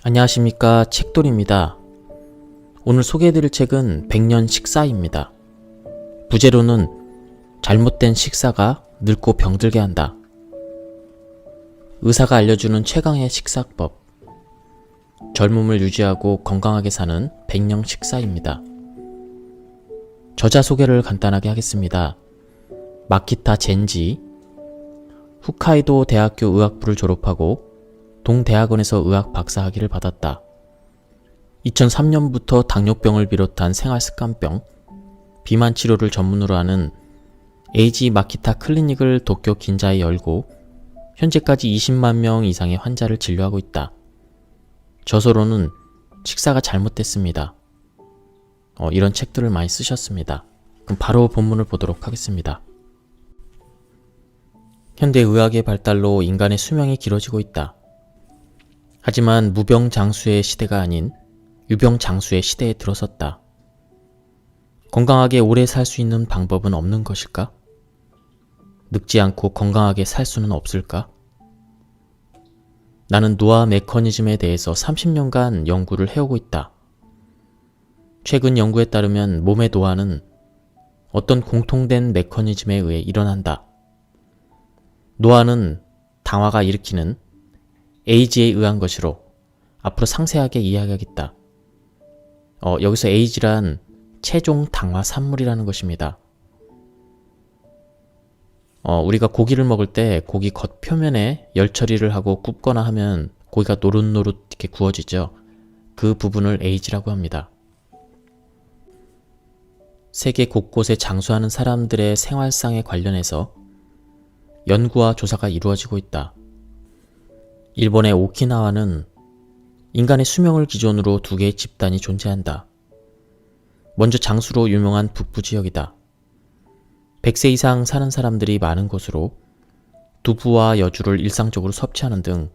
안녕하십니까, 책돌입니다. 오늘 소개해드릴 책은 백년 식사입니다. 부제로는 잘못된 식사가 늙고 병들게 한다. 의사가 알려주는 최강의 식사법. 젊음을 유지하고 건강하게 사는 백년 식사입니다. 저자 소개를 간단하게 하겠습니다. 마키타 젠지, 홋카이도 대학교 의학부를 졸업하고 동대학원에서 의학 박사학위를 받았다. 2003년부터 당뇨병을 비롯한 생활습관병, 비만 치료를 전문으로 하는 에이지 마키타 클리닉을 도쿄 긴자에 열고 현재까지 20만 명 이상의 환자를 진료하고 있다. 저서로는 식사가 잘못됐습니다. 이런 책들을 많이 쓰셨습니다. 그럼 바로 본문을 보도록 하겠습니다. 현대 의학의 발달로 인간의 수명이 길어지고 있다. 하지만 무병장수의 시대가 아닌 유병장수의 시대에 들어섰다. 건강하게 오래 살 수 있는 방법은 없는 것일까? 늙지 않고 건강하게 살 수는 없을까? 나는 노화 메커니즘에 대해서 30년간 연구를 해오고 있다. 최근 연구에 따르면 몸의 노화는 어떤 공통된 메커니즘에 의해 일어난다. 노화는 당화가 일으키는 에이지에 의한 것으로 앞으로 상세하게 이야기하겠다. 여기서 에이지란 최종 당화 산물이라는 것입니다. 우리가 고기를 먹을 때 고기 겉표면에 열 처리를 하고 굽거나 하면 고기가 노릇노릇 이렇게 구워지죠. 그 부분을 에이지라고 합니다. 세계 곳곳에 장수하는 사람들의 생활상에 관련해서 연구와 조사가 이루어지고 있다. 일본의 오키나와는 인간의 수명을 기준으로 두 개의 집단이 존재한다. 먼저 장수로 유명한 북부 지역이다. 100세 이상 사는 사람들이 많은 곳으로 두부와 여주를 일상적으로 섭취하는 등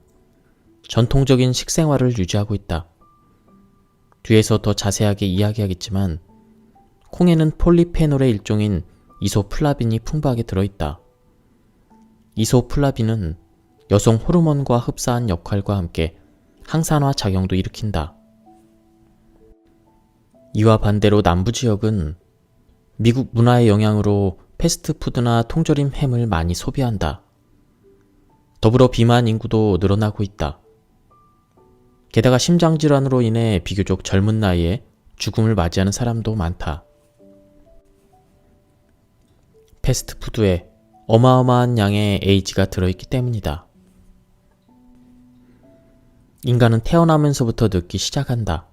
전통적인 식생활을 유지하고 있다. 뒤에서 더 자세하게 이야기하겠지만 콩에는 폴리페놀의 일종인 이소플라빈이 풍부하게 들어있다. 이소플라빈은 여성 호르몬과 흡사한 역할과 함께 항산화 작용도 일으킨다. 이와 반대로 남부지역은 미국 문화의 영향으로 패스트푸드나 통조림 햄을 많이 소비한다. 더불어 비만 인구도 늘어나고 있다. 게다가 심장질환으로 인해 비교적 젊은 나이에 죽음을 맞이하는 사람도 많다. 패스트푸드에 어마어마한 양의 에이지가 들어있기 때문이다. 인간은 태어나면서부터 늙기 시작한다.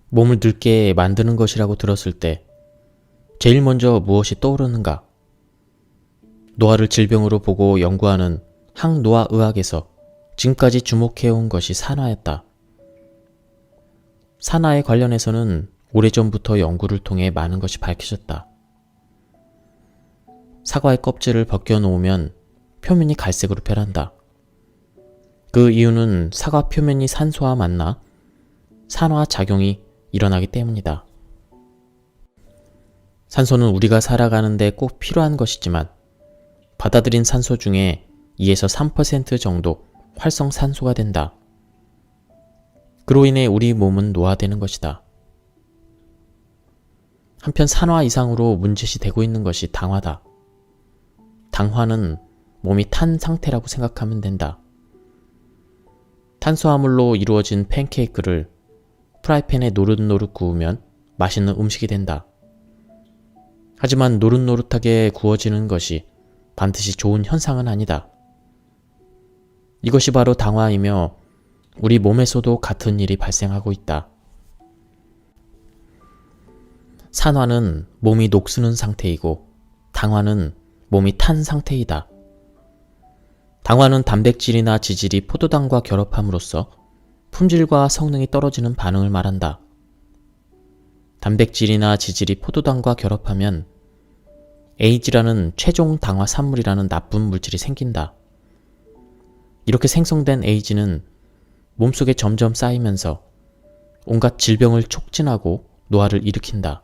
몸을 늙게 만드는 것이라고 들었을 때 제일 먼저 무엇이 떠오르는가? 노화를 질병으로 보고 연구하는 항노화의학에서 지금까지 주목해온 것이 산화였다. 산화에 관련해서는 오래전부터 연구를 통해 많은 것이 밝혀졌다. 사과의 껍질을 벗겨놓으면 표면이 갈색으로 변한다. 그 이유는 사과 표면이 산소와 만나 산화 작용이 일어나기 때문이다. 산소는 우리가 살아가는 데 꼭 필요한 것이지만 받아들인 산소 중에 2에서 3% 정도 활성산소가 된다. 그로 인해 우리 몸은 노화되는 것이다. 한편 산화 이상으로 문제시 되고 있는 것이 당화다. 당화는 몸이 탄 상태라고 생각하면 된다. 탄수화물로 이루어진 팬케이크를 프라이팬에 노릇노릇 구우면 맛있는 음식이 된다. 하지만 노릇노릇하게 구워지는 것이 반드시 좋은 현상은 아니다. 이것이 바로 당화이며 우리 몸에서도 같은 일이 발생하고 있다. 산화는 몸이 녹쓰는 상태이고 당화는 몸이 탄 상태이다. 당화는 단백질이나 지질이 포도당과 결합함으로써 품질과 성능이 떨어지는 반응을 말한다. 단백질이나 지질이 포도당과 결합하면 에이지라는 최종 당화 산물이라는 나쁜 물질이 생긴다. 이렇게 생성된 에이지는 몸속에 점점 쌓이면서 온갖 질병을 촉진하고 노화를 일으킨다.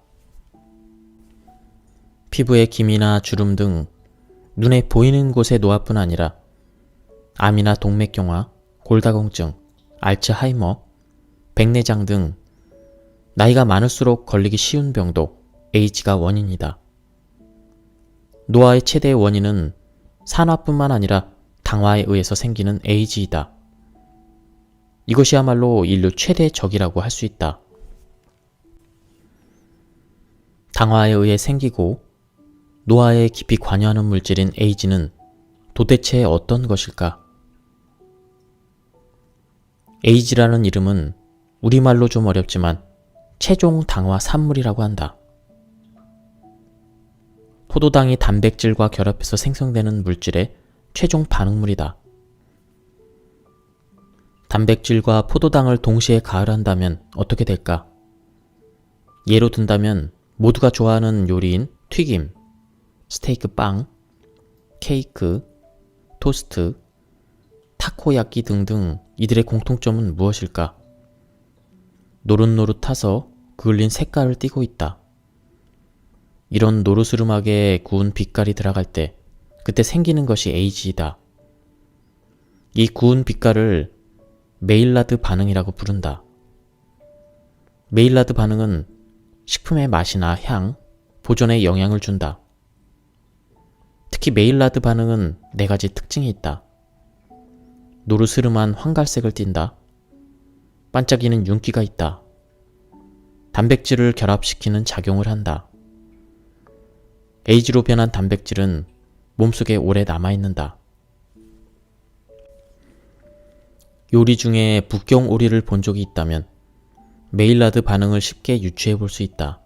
피부에 기미나 주름 등 눈에 보이는 곳의 노화뿐 아니라 암이나 동맥경화, 골다공증, 알츠하이머, 백내장 등 나이가 많을수록 걸리기 쉬운 병도 에이즈가 원인이다. 노화의 최대 원인은 산화뿐만 아니라 당화에 의해서 생기는 에이즈이다. 이것이야말로 인류 최대 적이라고 할 수 있다. 당화에 의해 생기고 노화에 깊이 관여하는 물질인 에이즈는 도대체 어떤 것일까? 에이즈라는 이름은 우리말로 좀 어렵지만 최종 당화 산물이라고 한다. 포도당이 단백질과 결합해서 생성되는 물질의 최종 반응물이다. 단백질과 포도당을 동시에 가열한다면 어떻게 될까? 예로 든다면 모두가 좋아하는 요리인 튀김, 스테이크 빵, 케이크, 토스트, 타코야끼 등등 이들의 공통점은 무엇일까? 노릇노릇해서 그을린 색깔을 띠고 있다. 이런 노르스름하게 구운 빛깔이 들어갈 때 그때 생기는 것이 에이즈이다. 이 구운 빛깔을 메일라드 반응이라고 부른다. 메일라드 반응은 식품의 맛이나 향, 보존에 영향을 준다. 특히 메일라드 반응은 4가지 특징이 있다. 노르스름한 황갈색을 띈다. 반짝이는 윤기가 있다. 단백질을 결합시키는 작용을 한다. 에이즈로 변한 단백질은 몸속에 오래 남아있는다. 요리 중에 북경 오리를 본 적이 있다면 메일라드 반응을 쉽게 유추해 볼 수 있다.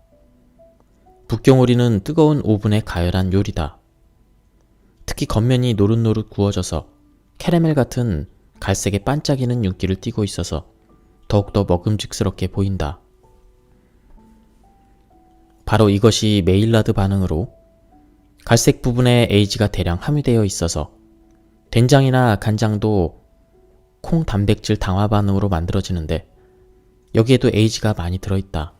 북경 오리는 뜨거운 오븐에 가열한 요리다. 특히 겉면이 노릇노릇 구워져서 캐러멜 같은 갈색의 반짝이는 윤기를 띠고 있어서 더욱더 먹음직스럽게 보인다. 바로 이것이 메일라드 반응으로 갈색 부분에 에이즈가 대량 함유되어 있어서 된장이나 간장도 콩 단백질 당화 반응으로 만들어지는데 여기에도 에이즈가 많이 들어있다.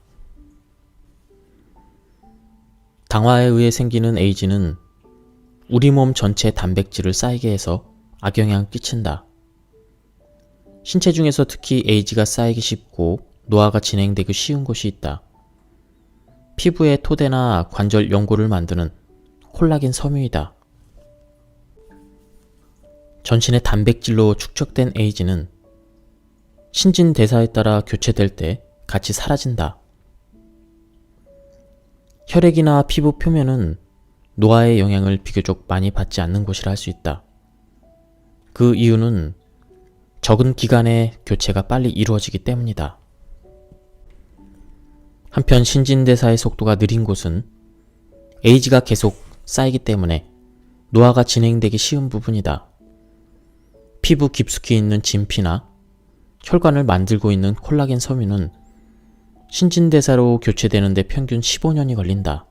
당화에 의해 생기는 에이즈는 우리 몸 전체 단백질을 쌓이게 해서 악영향을 끼친다. 신체 중에서 특히 에이즈가 쌓이기 쉽고 노화가 진행되기 쉬운 곳이 있다. 피부의 토대나 관절 연골을 만드는 콜라겐 섬유이다. 전신의 단백질로 축적된 에이즈는 신진대사에 따라 교체될 때 같이 사라진다. 혈액이나 피부 표면은 노화의 영향을 비교적 많이 받지 않는 곳이라 할 수 있다. 그 이유는 적은 기간에 교체가 빨리 이루어지기 때문이다. 한편 신진대사의 속도가 느린 곳은 에이즈가 계속 쌓이기 때문에 노화가 진행되기 쉬운 부분이다. 피부 깊숙이 있는 진피나 혈관을 만들고 있는 콜라겐 섬유는 신진대사로 교체되는데 평균 15년이 걸린다.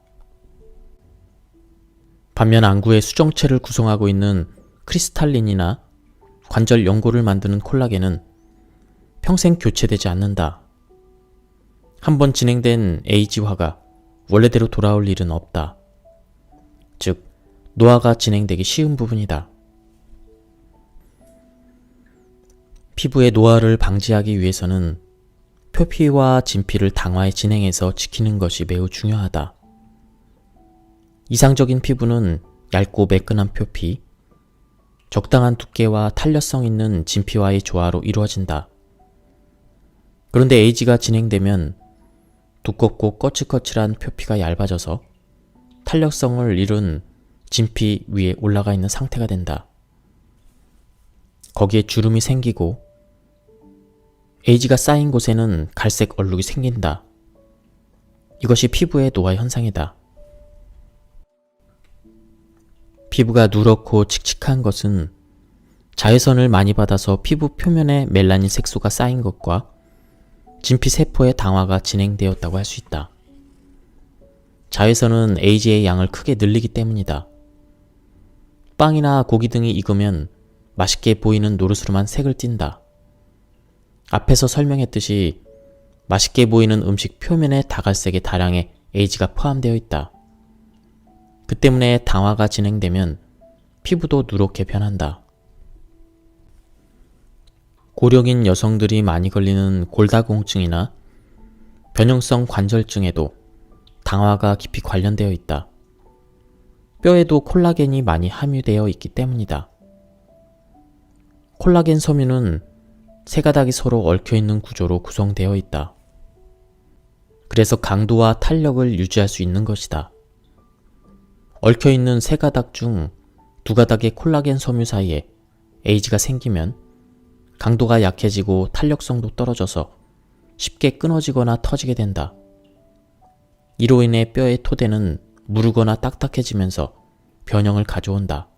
반면 안구의 수정체를 구성하고 있는 크리스탈린이나 관절 연골을 만드는 콜라겐은 평생 교체되지 않는다. 한번 진행된 에이즈화가 원래대로 돌아올 일은 없다. 즉, 노화가 진행되기 쉬운 부분이다. 피부의 노화를 방지하기 위해서는 표피와 진피를 당화에 진행해서 지키는 것이 매우 중요하다. 이상적인 피부는 얇고 매끈한 표피, 적당한 두께와 탄력성 있는 진피와의 조화로 이루어진다. 그런데 에이즈가 진행되면 두껍고 거칠거칠한 표피가 얇아져서 탄력성을 잃은 진피 위에 올라가 있는 상태가 된다. 거기에 주름이 생기고 에이즈가 쌓인 곳에는 갈색 얼룩이 생긴다. 이것이 피부의 노화 현상이다. 피부가 누렇고 칙칙한 것은 자외선을 많이 받아서 피부 표면에 멜라닌 색소가 쌓인 것과 진피 세포의 당화가 진행되었다고 할 수 있다. 자외선은 에이즈의 양을 크게 늘리기 때문이다. 빵이나 고기 등이 익으면 맛있게 보이는 노르스름한 색을 띈다. 앞에서 설명했듯이 맛있게 보이는 음식 표면에 다갈색의 다량의 에이즈가 포함되어 있다. 그 때문에 당화가 진행되면 피부도 누렇게 변한다. 고령인 여성들이 많이 걸리는 골다공증이나 변형성 관절증에도 당화가 깊이 관련되어 있다. 뼈에도 콜라겐이 많이 함유되어 있기 때문이다. 콜라겐 섬유는 세 가닥이 서로 얽혀있는 구조로 구성되어 있다. 그래서 강도와 탄력을 유지할 수 있는 것이다. 얽혀있는 세 가닥 중 두 가닥의 콜라겐 섬유 사이에 에이지가 생기면 강도가 약해지고 탄력성도 떨어져서 쉽게 끊어지거나 터지게 된다. 이로 인해 뼈의 토대는 무르거나 딱딱해지면서 변형을 가져온다.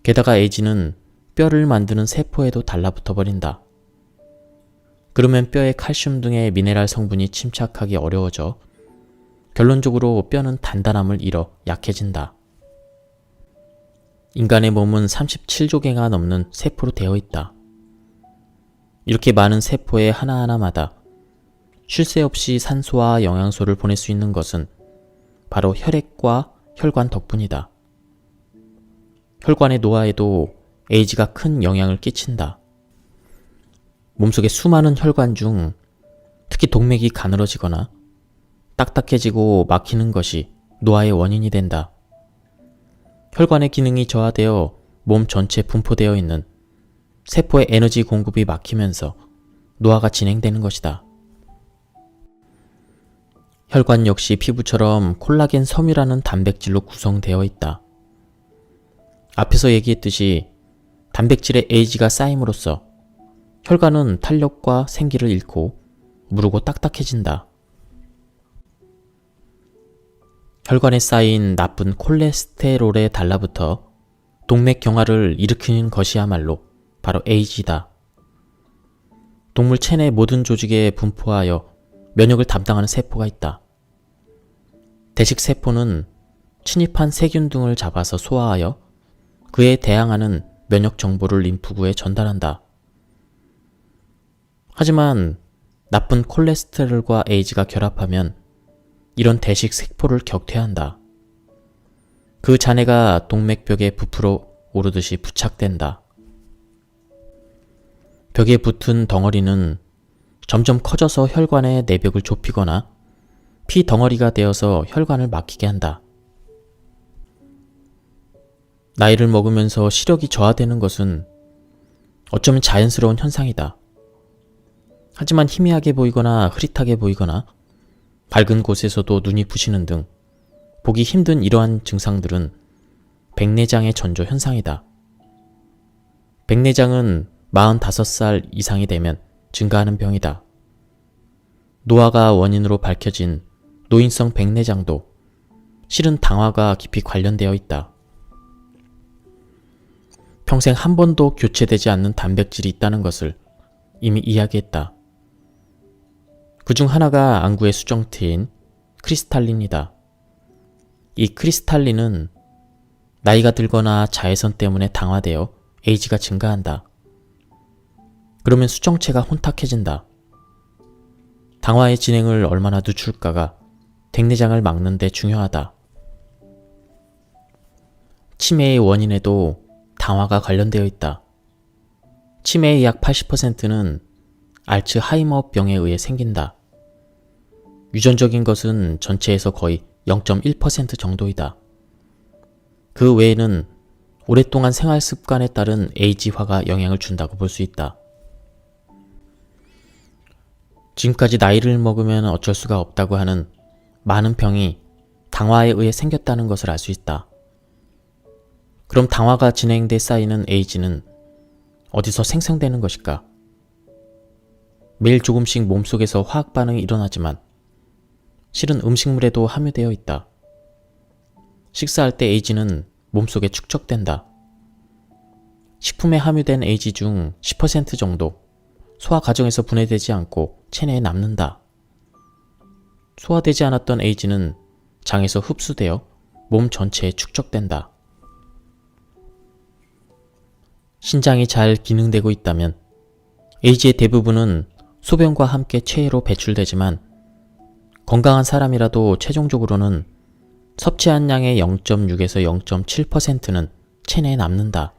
게다가 에이지는 뼈를 만드는 세포에도 달라붙어 버린다. 그러면 뼈에 칼슘 등의 미네랄 성분이 침착하기 어려워져 결론적으로 뼈는 단단함을 잃어 약해진다. 인간의 몸은 37조 개가 넘는 세포로 되어 있다. 이렇게 많은 세포의 하나하나마다 쉴 새 없이 산소와 영양소를 보낼 수 있는 것은 바로 혈액과 혈관 덕분이다. 혈관의 노화에도 에이지가 큰 영향을 끼친다. 몸속의 수많은 혈관 중 특히 동맥이 가늘어지거나 딱딱해지고 막히는 것이 노화의 원인이 된다. 혈관의 기능이 저하되어 몸 전체에 분포되어 있는 세포의 에너지 공급이 막히면서 노화가 진행되는 것이다. 혈관 역시 피부처럼 콜라겐 섬유라는 단백질로 구성되어 있다. 앞에서 얘기했듯이 단백질의 에이지가 쌓임으로써 혈관은 탄력과 생기를 잃고 무르고 딱딱해진다. 혈관에 쌓인 나쁜 콜레스테롤에 달라붙어 동맥 경화를 일으키는 것이야말로 바로 에이지다. 동물 체내 모든 조직에 분포하여 면역을 담당하는 세포가 있다. 대식세포는 침입한 세균 등을 잡아서 소화하여 그에 대항하는 면역 정보를 림프구에 전달한다. 하지만 나쁜 콜레스테롤과 에이지가 결합하면 이런 대식세포를 격퇴한다. 그 잔해가 동맥벽에 부풀어 오르듯이 부착된다. 벽에 붙은 덩어리는 점점 커져서 혈관의 내벽을 좁히거나 피 덩어리가 되어서 혈관을 막히게 한다. 나이를 먹으면서 시력이 저하되는 것은 어쩌면 자연스러운 현상이다. 하지만 희미하게 보이거나 흐릿하게 보이거나 밝은 곳에서도 눈이 부시는 등 보기 힘든 이러한 증상들은 백내장의 전조 현상이다. 백내장은 45살 이상이 되면 증가하는 병이다. 노화가 원인으로 밝혀진 노인성 백내장도 실은 당화가 깊이 관련되어 있다. 평생 한 번도 교체되지 않는 단백질이 있다는 것을 이미 이야기했다. 그중 하나가 안구의 수정체인 크리스탈린이다. 이 크리스탈린은 나이가 들거나 자외선 때문에 당화되어 에이지가 증가한다. 그러면 수정체가 혼탁해진다. 당화의 진행을 얼마나 늦출까가 백내장을 막는 데 중요하다. 치매의 원인에도 당화가 관련되어 있다. 치매의 약 80%는 알츠하이머병에 의해 생긴다. 유전적인 것은 전체에서 거의 0.1% 정도이다. 그 외에는 오랫동안 생활 습관에 따른 에이지화가 영향을 준다고 볼 수 있다. 지금까지 나이를 먹으면 어쩔 수가 없다고 하는 많은 병이 당화에 의해 생겼다는 것을 알 수 있다. 그럼 당화가 진행돼 쌓이는 에이지는 어디서 생성되는 것일까? 매일 조금씩 몸속에서 화학 반응이 일어나지만 실은 음식물에도 함유되어 있다. 식사할 때 에이지는 몸속에 축적된다. 식품에 함유된 에이지 중 10% 정도 소화 과정에서 분해되지 않고 체내에 남는다. 소화되지 않았던 에이지는 장에서 흡수되어 몸 전체에 축적된다. 신장이 잘 기능되고 있다면 에이지의 대부분은 소변과 함께 체외로 배출되지만 건강한 사람이라도 최종적으로는 섭취한 양의 0.6에서 0.7%는 체내에 남는다.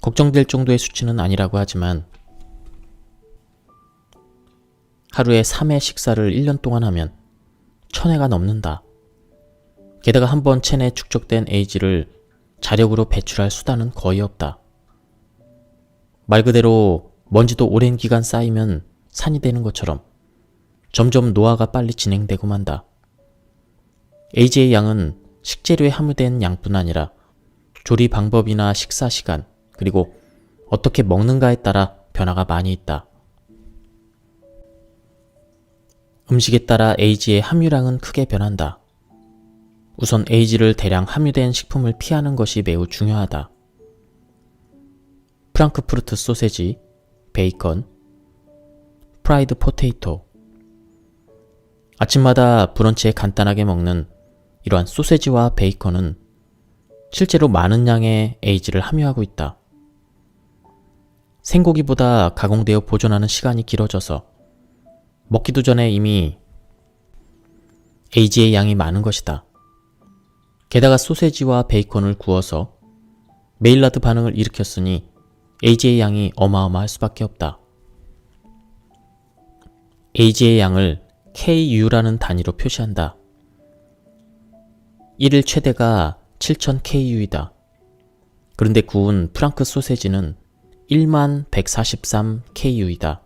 걱정될 정도의 수치는 아니라고 하지만 하루에 3회 식사를 1년 동안 하면 1000회가 넘는다. 게다가 한번 체내에 축적된 에이지를 자력으로 배출할 수단은 거의 없다. 말 그대로 먼지도 오랜 기간 쌓이면 산이 되는 것처럼 점점 노화가 빨리 진행되고 만다. 에이지의 양은 식재료에 함유된 양뿐 아니라 조리 방법이나 식사 시간, 그리고 어떻게 먹는가에 따라 변화가 많이 있다. 음식에 따라 에이지의 함유량은 크게 변한다. 우선 에이지를 대량 함유된 식품을 피하는 것이 매우 중요하다. 프랑크푸르트 소세지, 베이컨, 프라이드 포테이토. 아침마다 브런치에 간단하게 먹는 이러한 소세지와 베이컨은 실제로 많은 양의 에이지를 함유하고 있다. 생고기보다 가공되어 보존하는 시간이 길어져서 먹기도 전에 이미 에이지의 양이 많은 것이다. 게다가 소세지와 베이컨을 구워서 메일라드 반응을 일으켰으니 에이지의 양이 어마어마할 수밖에 없다. 에이지의 양을 KU라는 단위로 표시한다. 1일 최대가 7000KU이다. 그런데 구운 프랑크 소세지는 1143KU이다.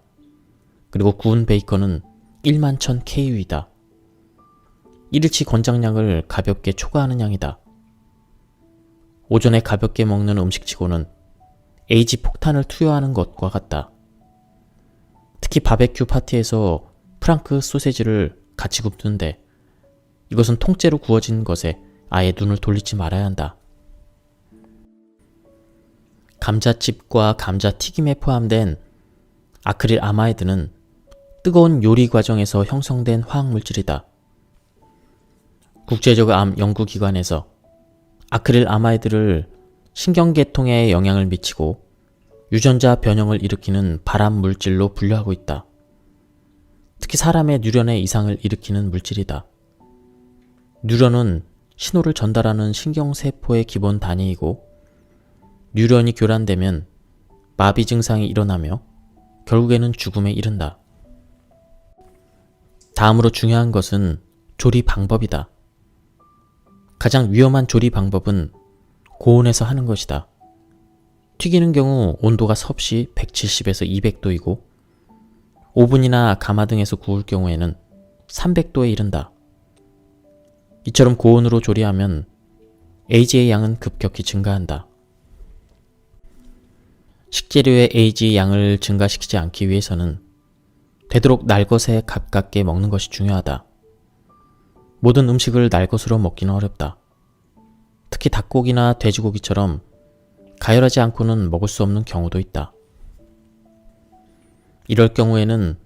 그리고 구운 베이컨은 11000KU이다. 1일치 권장량을 가볍게 초과하는 양이다. 오전에 가볍게 먹는 음식치고는 에이지 폭탄을 투여하는 것과 같다. 특히 바베큐 파티에서 프랑크 소세지를 같이 굽는데 이것은 통째로 구워진 것에 아예 눈을 돌리지 말아야 한다. 감자칩과 감자튀김에 포함된 아크릴 아마이드는 뜨거운 요리 과정에서 형성된 화학물질이다. 국제적 암 연구기관에서 아크릴 아마이드를 신경계통에 영향을 미치고 유전자 변형을 일으키는 발암 물질로 분류하고 있다. 특히 사람의 뉴런에 이상을 일으키는 물질이다. 뉴런은 신호를 전달하는 신경세포의 기본 단위이고 뉴런이 교란되면 마비 증상이 일어나며 결국에는 죽음에 이른다. 다음으로 중요한 것은 조리 방법이다. 가장 위험한 조리 방법은 고온에서 하는 것이다. 튀기는 경우 온도가 섭씨 170에서 200도이고 오븐이나 가마 등에서 구울 경우에는 300도에 이른다. 이처럼 고온으로 조리하면 에이지의 양은 급격히 증가한다. 식재료의 에이지 양을 증가시키지 않기 위해서는 되도록 날 것에 가깝게 먹는 것이 중요하다. 모든 음식을 날 것으로 먹기는 어렵다. 특히 닭고기나 돼지고기처럼 가열하지 않고는 먹을 수 없는 경우도 있다. 이럴 경우에는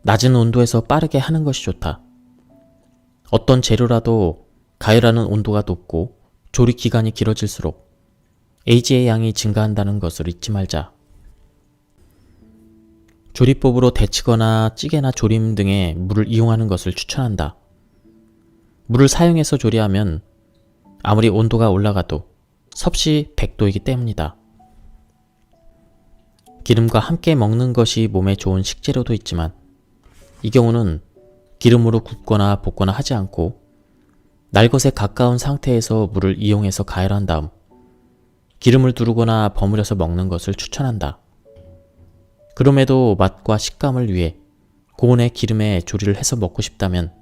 낮은 온도에서 빠르게 하는 것이 좋다. 어떤 재료라도 가열하는 온도가 높고 조리 기간이 길어질수록 에이지의 양이 증가한다는 것을 잊지 말자. 조리법으로 데치거나 찌개나 조림 등의 물을 이용하는 것을 추천한다. 물을 사용해서 조리하면 아무리 온도가 올라가도 섭씨 100도이기 때문이다. 기름과 함께 먹는 것이 몸에 좋은 식재료도 있지만 이 경우는 기름으로 굽거나 볶거나 하지 않고 날 것에 가까운 상태에서 물을 이용해서 가열한 다음 기름을 두르거나 버무려서 먹는 것을 추천한다. 그럼에도 맛과 식감을 위해 고온의 기름에 조리를 해서 먹고 싶다면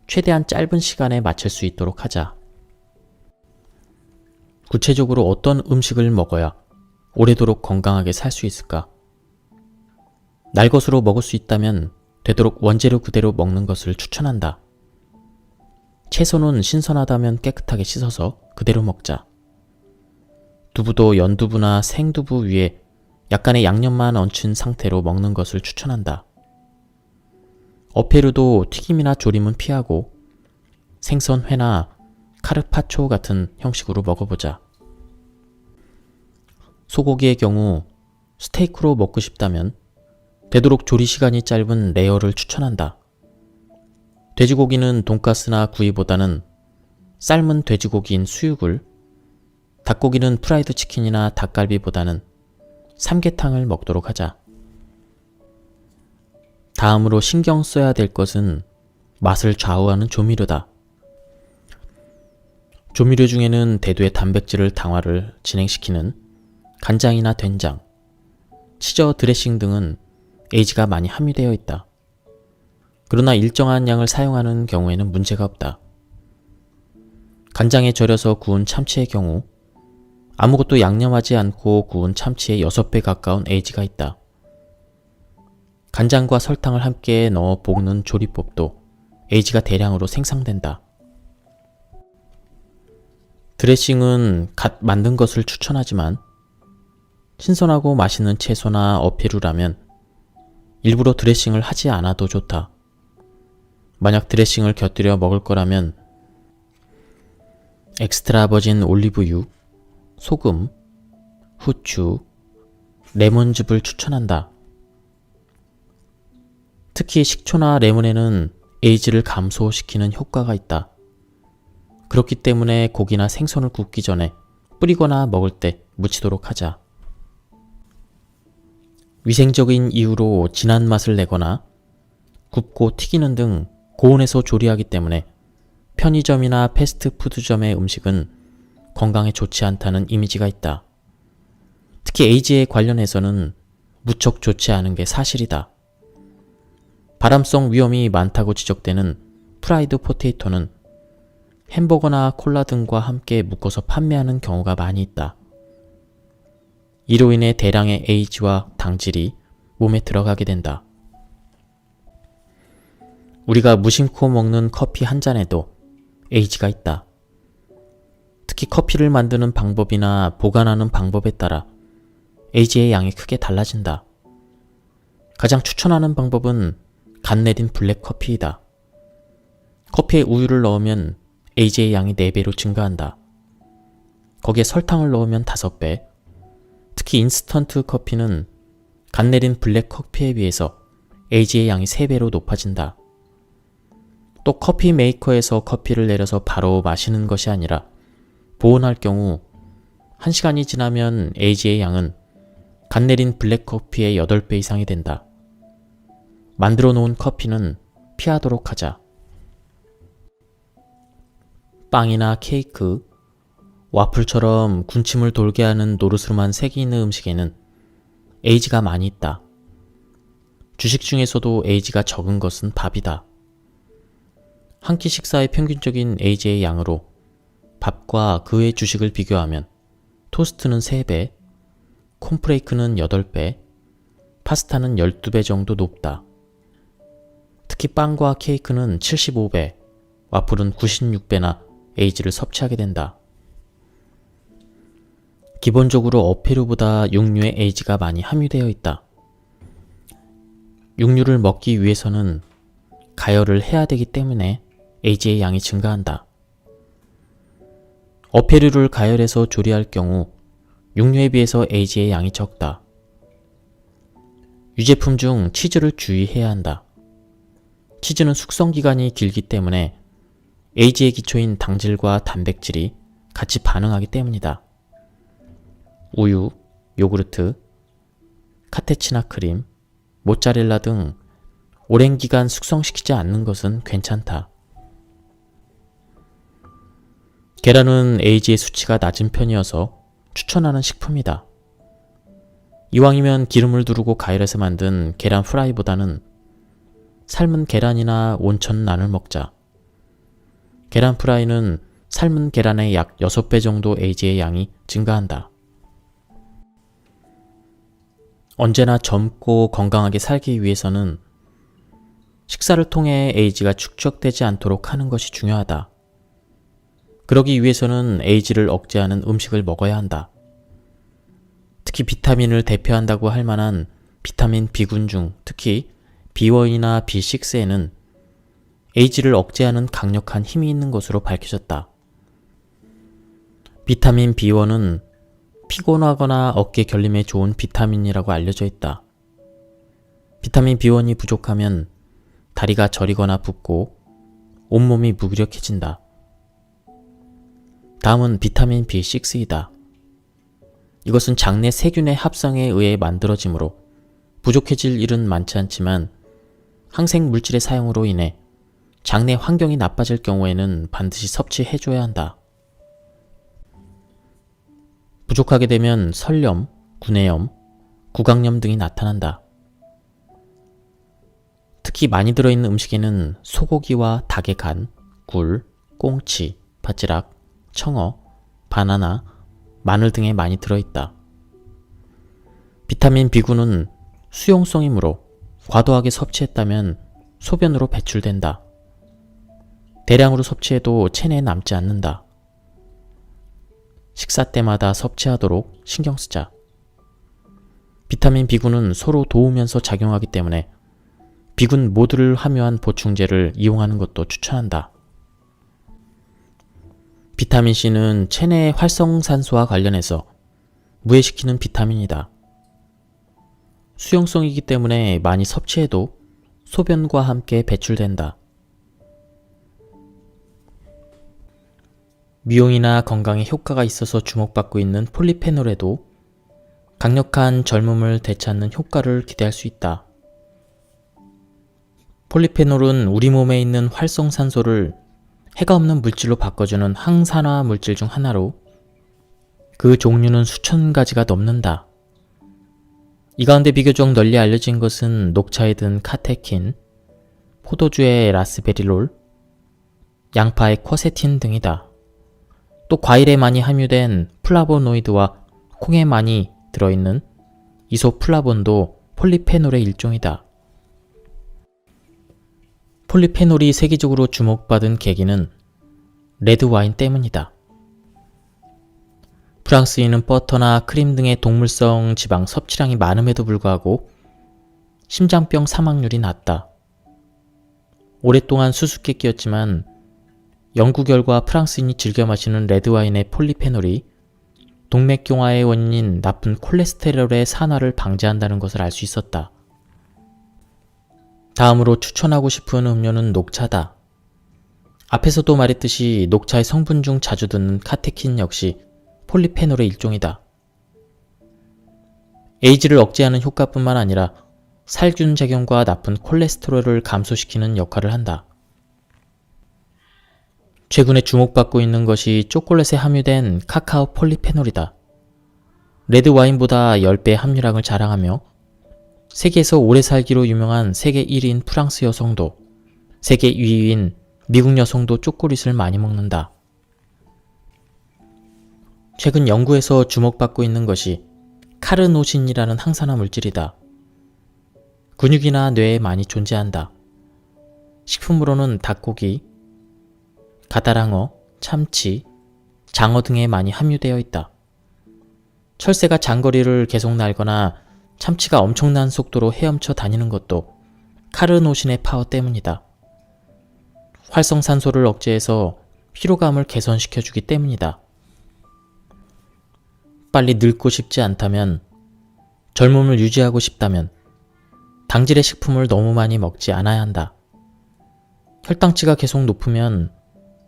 최대한 짧은 시간에 마칠 수 있도록 하자. 구체적으로 어떤 음식을 먹어야 오래도록 건강하게 살 수 있을까? 날 것으로 먹을 수 있다면 되도록 원재료 그대로 먹는 것을 추천한다. 채소는 신선하다면 깨끗하게 씻어서 그대로 먹자. 두부도 연두부나 생두부 위에 약간의 양념만 얹힌 상태로 먹는 것을 추천한다. 어패류도 튀김이나 조림은 피하고 생선, 회나 카르파초 같은 형식으로 먹어보자. 소고기의 경우 스테이크로 먹고 싶다면 되도록 조리 시간이 짧은 레어를 추천한다. 돼지고기는 돈가스나 구이보다는 삶은 돼지고기인 수육을, 닭고기는 프라이드 치킨이나 닭갈비보다는 삼계탕을 먹도록 하자. 다음으로 신경 써야 될 것은 맛을 좌우하는 조미료다. 조미료 중에는 대두의 단백질을 당화를 진행시키는 간장이나 된장, 치저 드레싱 등은 에이지가 많이 함유되어 있다. 그러나 일정한 양을 사용하는 경우에는 문제가 없다. 간장에 절여서 구운 참치의 경우 아무것도 양념하지 않고 구운 참치의 6배 가까운 에이지가 있다. 간장과 설탕을 함께 넣어 볶는 조리법도 에이지가 대량으로 생성된다. 드레싱은 갓 만든 것을 추천하지만 신선하고 맛있는 채소나 어피류라면 일부러 드레싱을 하지 않아도 좋다. 만약 드레싱을 곁들여 먹을 거라면 엑스트라 버진 올리브유, 소금, 후추, 레몬즙을 추천한다. 특히 식초나 레몬에는 에이지를 감소시키는 효과가 있다. 그렇기 때문에 고기나 생선을 굽기 전에 뿌리거나 먹을 때 묻히도록 하자. 위생적인 이유로 진한 맛을 내거나 굽고 튀기는 등 고온에서 조리하기 때문에 편의점이나 패스트푸드점의 음식은 건강에 좋지 않다는 이미지가 있다. 특히 에이지에 관련해서는 무척 좋지 않은 게 사실이다. 발암성 위험이 많다고 지적되는 프라이드 포테이토는 햄버거나 콜라 등과 함께 묶어서 판매하는 경우가 많이 있다. 이로 인해 대량의 에이지와 당질이 몸에 들어가게 된다. 우리가 무심코 먹는 커피 한 잔에도 에이지가 있다. 특히 커피를 만드는 방법이나 보관하는 방법에 따라 에이지의 양이 크게 달라진다. 가장 추천하는 방법은 갓 내린 블랙커피이다. 커피에 우유를 넣으면 에이지의 양이 4배로 증가한다. 거기에 설탕을 넣으면 5배, 특히 인스턴트 커피는 갓 내린 블랙커피에 비해서 에이지의 양이 3배로 높아진다. 또 커피 메이커에서 커피를 내려서 바로 마시는 것이 아니라 보온할 경우 1시간이 지나면 에이지의 양은 갓 내린 블랙커피의 8배 이상이 된다. 만들어 놓은 커피는 피하도록 하자. 빵이나 케이크, 와플처럼 군침을 돌게 하는 노르스름한 색이 있는 음식에는 에이지가 많이 있다. 주식 중에서도 에이지가 적은 것은 밥이다. 한 끼 식사의 평균적인 에이지의 양으로 밥과 그 외 주식을 비교하면 토스트는 3배, 콘프레이크는 8배, 파스타는 12배 정도 높다. 특히 빵과 케이크는 75배, 와플은 96배나 에이지를 섭취하게 된다. 기본적으로 어패류보다 육류의 에이지가 많이 함유되어 있다. 육류를 먹기 위해서는 가열을 해야 되기 때문에 에이지의 양이 증가한다. 어패류를 가열해서 조리할 경우 육류에 비해서 에이지의 양이 적다. 유제품 중 치즈를 주의해야 한다. 치즈는 숙성기간이 길기 때문에 에이지의 기초인 당질과 단백질이 같이 반응하기 때문이다. 우유, 요구르트, 카테치나 크림, 모짜렐라 등 오랜 기간 숙성시키지 않는 것은 괜찮다. 계란은 에이지의 수치가 낮은 편이어서 추천하는 식품이다. 이왕이면 기름을 두르고 가열해서 만든 계란 프라이보다는 삶은 계란이나 온천란을 먹자. 계란 프라이는 삶은 계란의 약 6배 정도 에이지의 양이 증가한다. 언제나 젊고 건강하게 살기 위해서는 식사를 통해 에이지가 축적되지 않도록 하는 것이 중요하다. 그러기 위해서는 에이지를 억제하는 음식을 먹어야 한다. 특히 비타민을 대표한다고 할 만한 비타민 B군 중 특히 B1이나 B6에는 에이지를 억제하는 강력한 힘이 있는 것으로 밝혀졌다. 비타민 B1은 피곤하거나 어깨 결림에 좋은 비타민이라고 알려져 있다. 비타민 B1이 부족하면 다리가 저리거나 붓고 온몸이 무기력해진다. 다음은 비타민 B6이다. 이것은 장내 세균의 합성에 의해 만들어지므로 부족해질 일은 많지 않지만 항생 물질의 사용으로 인해 장내 환경이 나빠질 경우에는 반드시 섭취해줘야 한다. 부족하게 되면 설염, 구내염, 구강염 등이 나타난다. 특히 많이 들어있는 음식에는 소고기와 닭의 간, 굴, 꽁치, 바지락, 청어, 바나나, 마늘 등에 많이 들어있다. 비타민 B군은 수용성이므로 과도하게 섭취했다면 소변으로 배출된다. 대량으로 섭취해도 체내에 남지 않는다. 식사 때마다 섭취하도록 신경 쓰자. 비타민 B군은 서로 도우면서 작용하기 때문에 B군 모두를 함유한 보충제를 이용하는 것도 추천한다. 비타민 C는 체내의 활성산소와 관련해서 무해시키는 비타민이다. 수용성이기 때문에 많이 섭취해도 소변과 함께 배출된다. 미용이나 건강에 효과가 있어서 주목받고 있는 폴리페놀에도 강력한 젊음을 되찾는 효과를 기대할 수 있다. 폴리페놀은 우리 몸에 있는 활성산소를 해가 없는 물질로 바꿔주는 항산화 물질 중 하나로 그 종류는 수천 가지가 넘는다. 이 가운데 비교적 널리 알려진 것은 녹차에 든 카테킨, 포도주의 라스베리롤, 양파의 쿼세틴 등이다. 또 과일에 많이 함유된 플라보노이드와 콩에 많이 들어있는 이소플라본도 폴리페놀의 일종이다. 폴리페놀이 세계적으로 주목받은 계기는 레드와인 때문이다. 프랑스인은 버터나 크림 등의 동물성 지방 섭취량이 많음에도 불구하고 심장병 사망률이 낮다. 오랫동안 수수께끼였지만 연구 결과 프랑스인이 즐겨 마시는 레드와인의 폴리페놀이 동맥경화의 원인인 나쁜 콜레스테롤의 산화를 방지한다는 것을 알 수 있었다. 다음으로 추천하고 싶은 음료는 녹차다. 앞에서도 말했듯이 녹차의 성분 중 자주 듣는 카테킨 역시 폴리페놀의 일종이다. 에이즈를 억제하는 효과뿐만 아니라 살균 작용과 나쁜 콜레스테롤을 감소시키는 역할을 한다. 최근에 주목받고 있는 것이 초콜릿에 함유된 카카오 폴리페놀이다. 레드와인보다 10배 함유량을 자랑하며 세계에서 오래 살기로 유명한 세계 1위인 프랑스 여성도 세계 2위인 미국 여성도 초콜릿을 많이 먹는다. 최근 연구에서 주목받고 있는 것이 카르노신이라는 항산화 물질이다. 근육이나 뇌에 많이 존재한다. 식품으로는 닭고기, 가다랑어, 참치, 장어 등에 많이 함유되어 있다. 철새가 장거리를 계속 날거나 참치가 엄청난 속도로 헤엄쳐 다니는 것도 카르노신의 파워 때문이다. 활성산소를 억제해서 피로감을 개선시켜주기 때문이다. 빨리 늙고 싶지 않다면, 젊음을 유지하고 싶다면 당질의 식품을 너무 많이 먹지 않아야 한다. 혈당치가 계속 높으면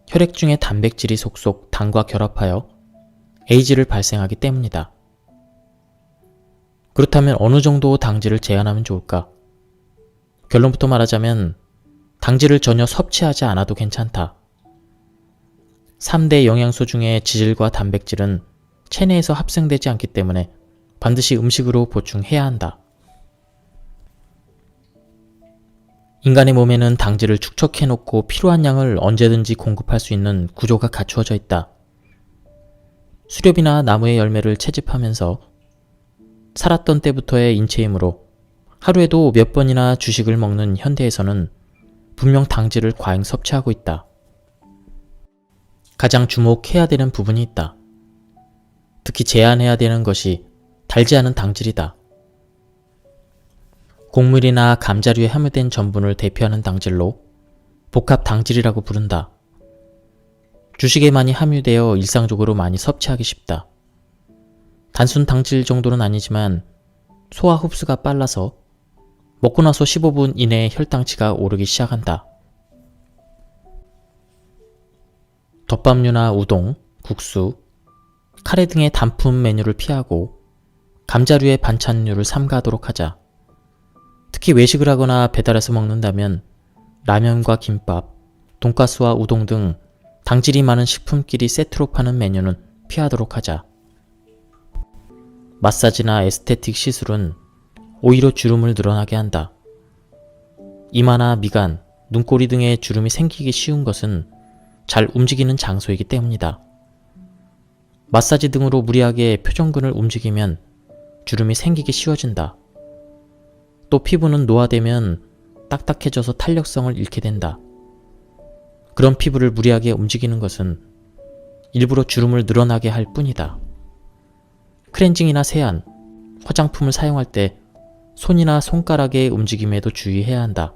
혈액 중의 단백질이 속속 당과 결합하여 에이즈를 발생하기 때문이다. 그렇다면 어느 정도 당질을 제한하면 좋을까? 결론부터 말하자면 당질을 전혀 섭취하지 않아도 괜찮다. 3대 영양소 중에 지질과 단백질은 체내에서 합성되지 않기 때문에 반드시 음식으로 보충해야 한다. 인간의 몸에는 당질을 축적해놓고 필요한 양을 언제든지 공급할 수 있는 구조가 갖추어져 있다. 수렵이나 나무의 열매를 채집하면서 살았던 때부터의 인체이므로 하루에도 몇 번이나 주식을 먹는 현대에서는 분명 당질을 과잉 섭취하고 있다. 가장 주목해야 되는 부분이 있다. 특히 제한해야 되는 것이 달지 않은 당질이다. 곡물이나 감자류에 함유된 전분을 대표하는 당질로 복합 당질이라고 부른다. 주식에 많이 함유되어 일상적으로 많이 섭취하기 쉽다. 단순 당질 정도는 아니지만 소화 흡수가 빨라서 먹고 나서 15분 이내에 혈당치가 오르기 시작한다. 덮밥류나 우동, 국수, 카레 등의 단품 메뉴를 피하고 감자류의 반찬류를 삼가하도록 하자. 특히 외식을 하거나 배달해서 먹는다면 라면과 김밥, 돈가스와 우동 등 당질이 많은 식품끼리 세트로 파는 메뉴는 피하도록 하자. 마사지나 에스테틱 시술은 오히려 주름을 늘어나게 한다. 이마나 미간, 눈꼬리 등의 주름이 생기기 쉬운 것은 잘 움직이는 장소이기 때문이다. 마사지 등으로 무리하게 표정근을 움직이면 주름이 생기기 쉬워진다. 또 피부는 노화되면 딱딱해져서 탄력성을 잃게 된다. 그런 피부를 무리하게 움직이는 것은 일부러 주름을 늘어나게 할 뿐이다. 클렌징이나 세안, 화장품을 사용할 때 손이나 손가락의 움직임에도 주의해야 한다.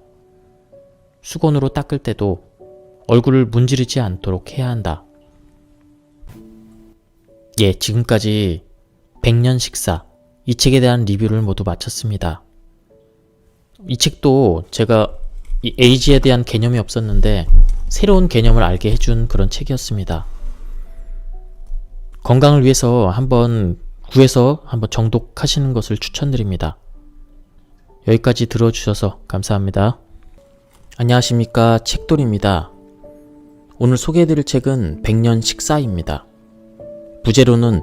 수건으로 닦을 때도 얼굴을 문지르지 않도록 해야 한다. 예, 지금까지 100년 식사, 이 책에 대한 리뷰를 모두 마쳤습니다. 이 책도 제가 이 에이지에 대한 개념이 없었는데 새로운 개념을 알게 해준 그런 책이었습니다. 건강을 위해서 한번 구해서 한번 정독하시는 것을 추천드립니다. 여기까지 들어주셔서 감사합니다. 안녕하십니까, 책돌입니다. 오늘 소개해드릴 책은 100년 식사입니다. 부제로는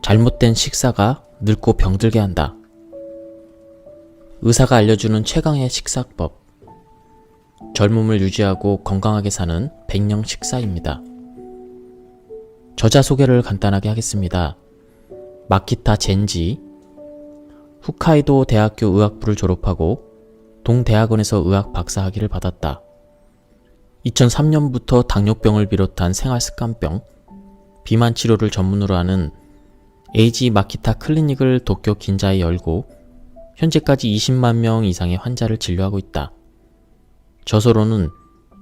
잘못된 식사가 늙고 병들게 한다. 의사가 알려주는 최강의 식사법. 젊음을 유지하고 건강하게 사는 100년 식사입니다. 저자 소개를 간단하게 하겠습니다. 마키타 젠지, 홋카이도 대학교 의학부를 졸업하고 동대학원에서 의학 박사학위를 받았다. 2003년부터 당뇨병을 비롯한 생활습관병, 비만 치료를 전문으로 하는 에이지 마키타 클리닉을 도쿄 긴자에 열고 현재까지 20만 명 이상의 환자를 진료하고 있다. 저서로는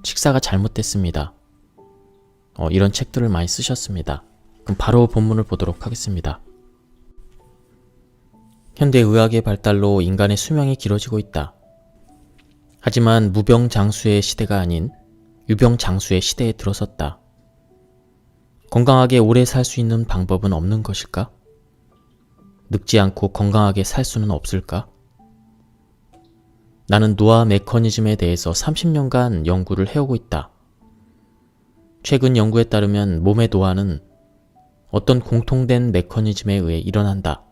식사가 잘못됐습니다. 이런 책들을 많이 쓰셨습니다. 그럼 바로 본문을 보도록 하겠습니다. 현대 의학의 발달로 인간의 수명이 길어지고 있다. 하지만 무병장수의 시대가 아닌 유병장수의 시대에 들어섰다. 건강하게 오래 살 수 있는 방법은 없는 것일까? 늙지 않고 건강하게 살 수는 없을까? 나는 노화 메커니즘에 대해서 30년간 연구를 해오고 있다. 최근 연구에 따르면 몸의 노화는 어떤 공통된 메커니즘에 의해 일어난다.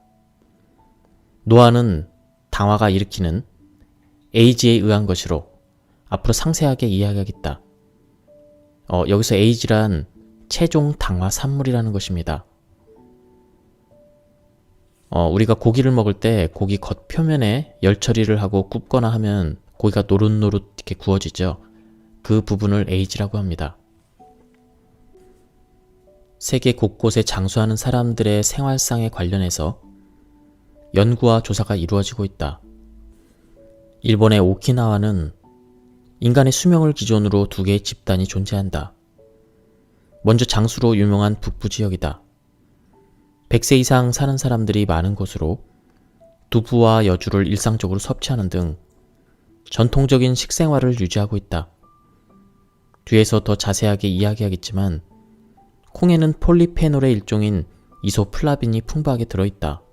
노화는 당화가 일으키는 에이지에 의한 것으로 앞으로 상세하게 이야기하겠다. 여기서 에이지란 최종 당화 산물이라는 것입니다. 우리가 고기를 먹을 때 고기 겉표면에 열 처리를 하고 굽거나 하면 고기가 노릇노릇 이렇게 구워지죠. 그 부분을 에이지라고 합니다. 세계 곳곳에 장수하는 사람들의 생활상에 관련해서 연구와 조사가 이루어지고 있다. 일본의 오키나와는 인간의 수명을 기준으로 두 개의 집단이 존재한다. 먼저 장수로 유명한 북부 지역이다. 100세 이상 사는 사람들이 많은 곳으로 두부와 여주를 일상적으로 섭취하는 등 전통적인 식생활을 유지하고 있다. 뒤에서 더 자세하게 이야기하겠지만 콩에는 폴리페놀의 일종인 이소플라빈이 풍부하게 들어있다.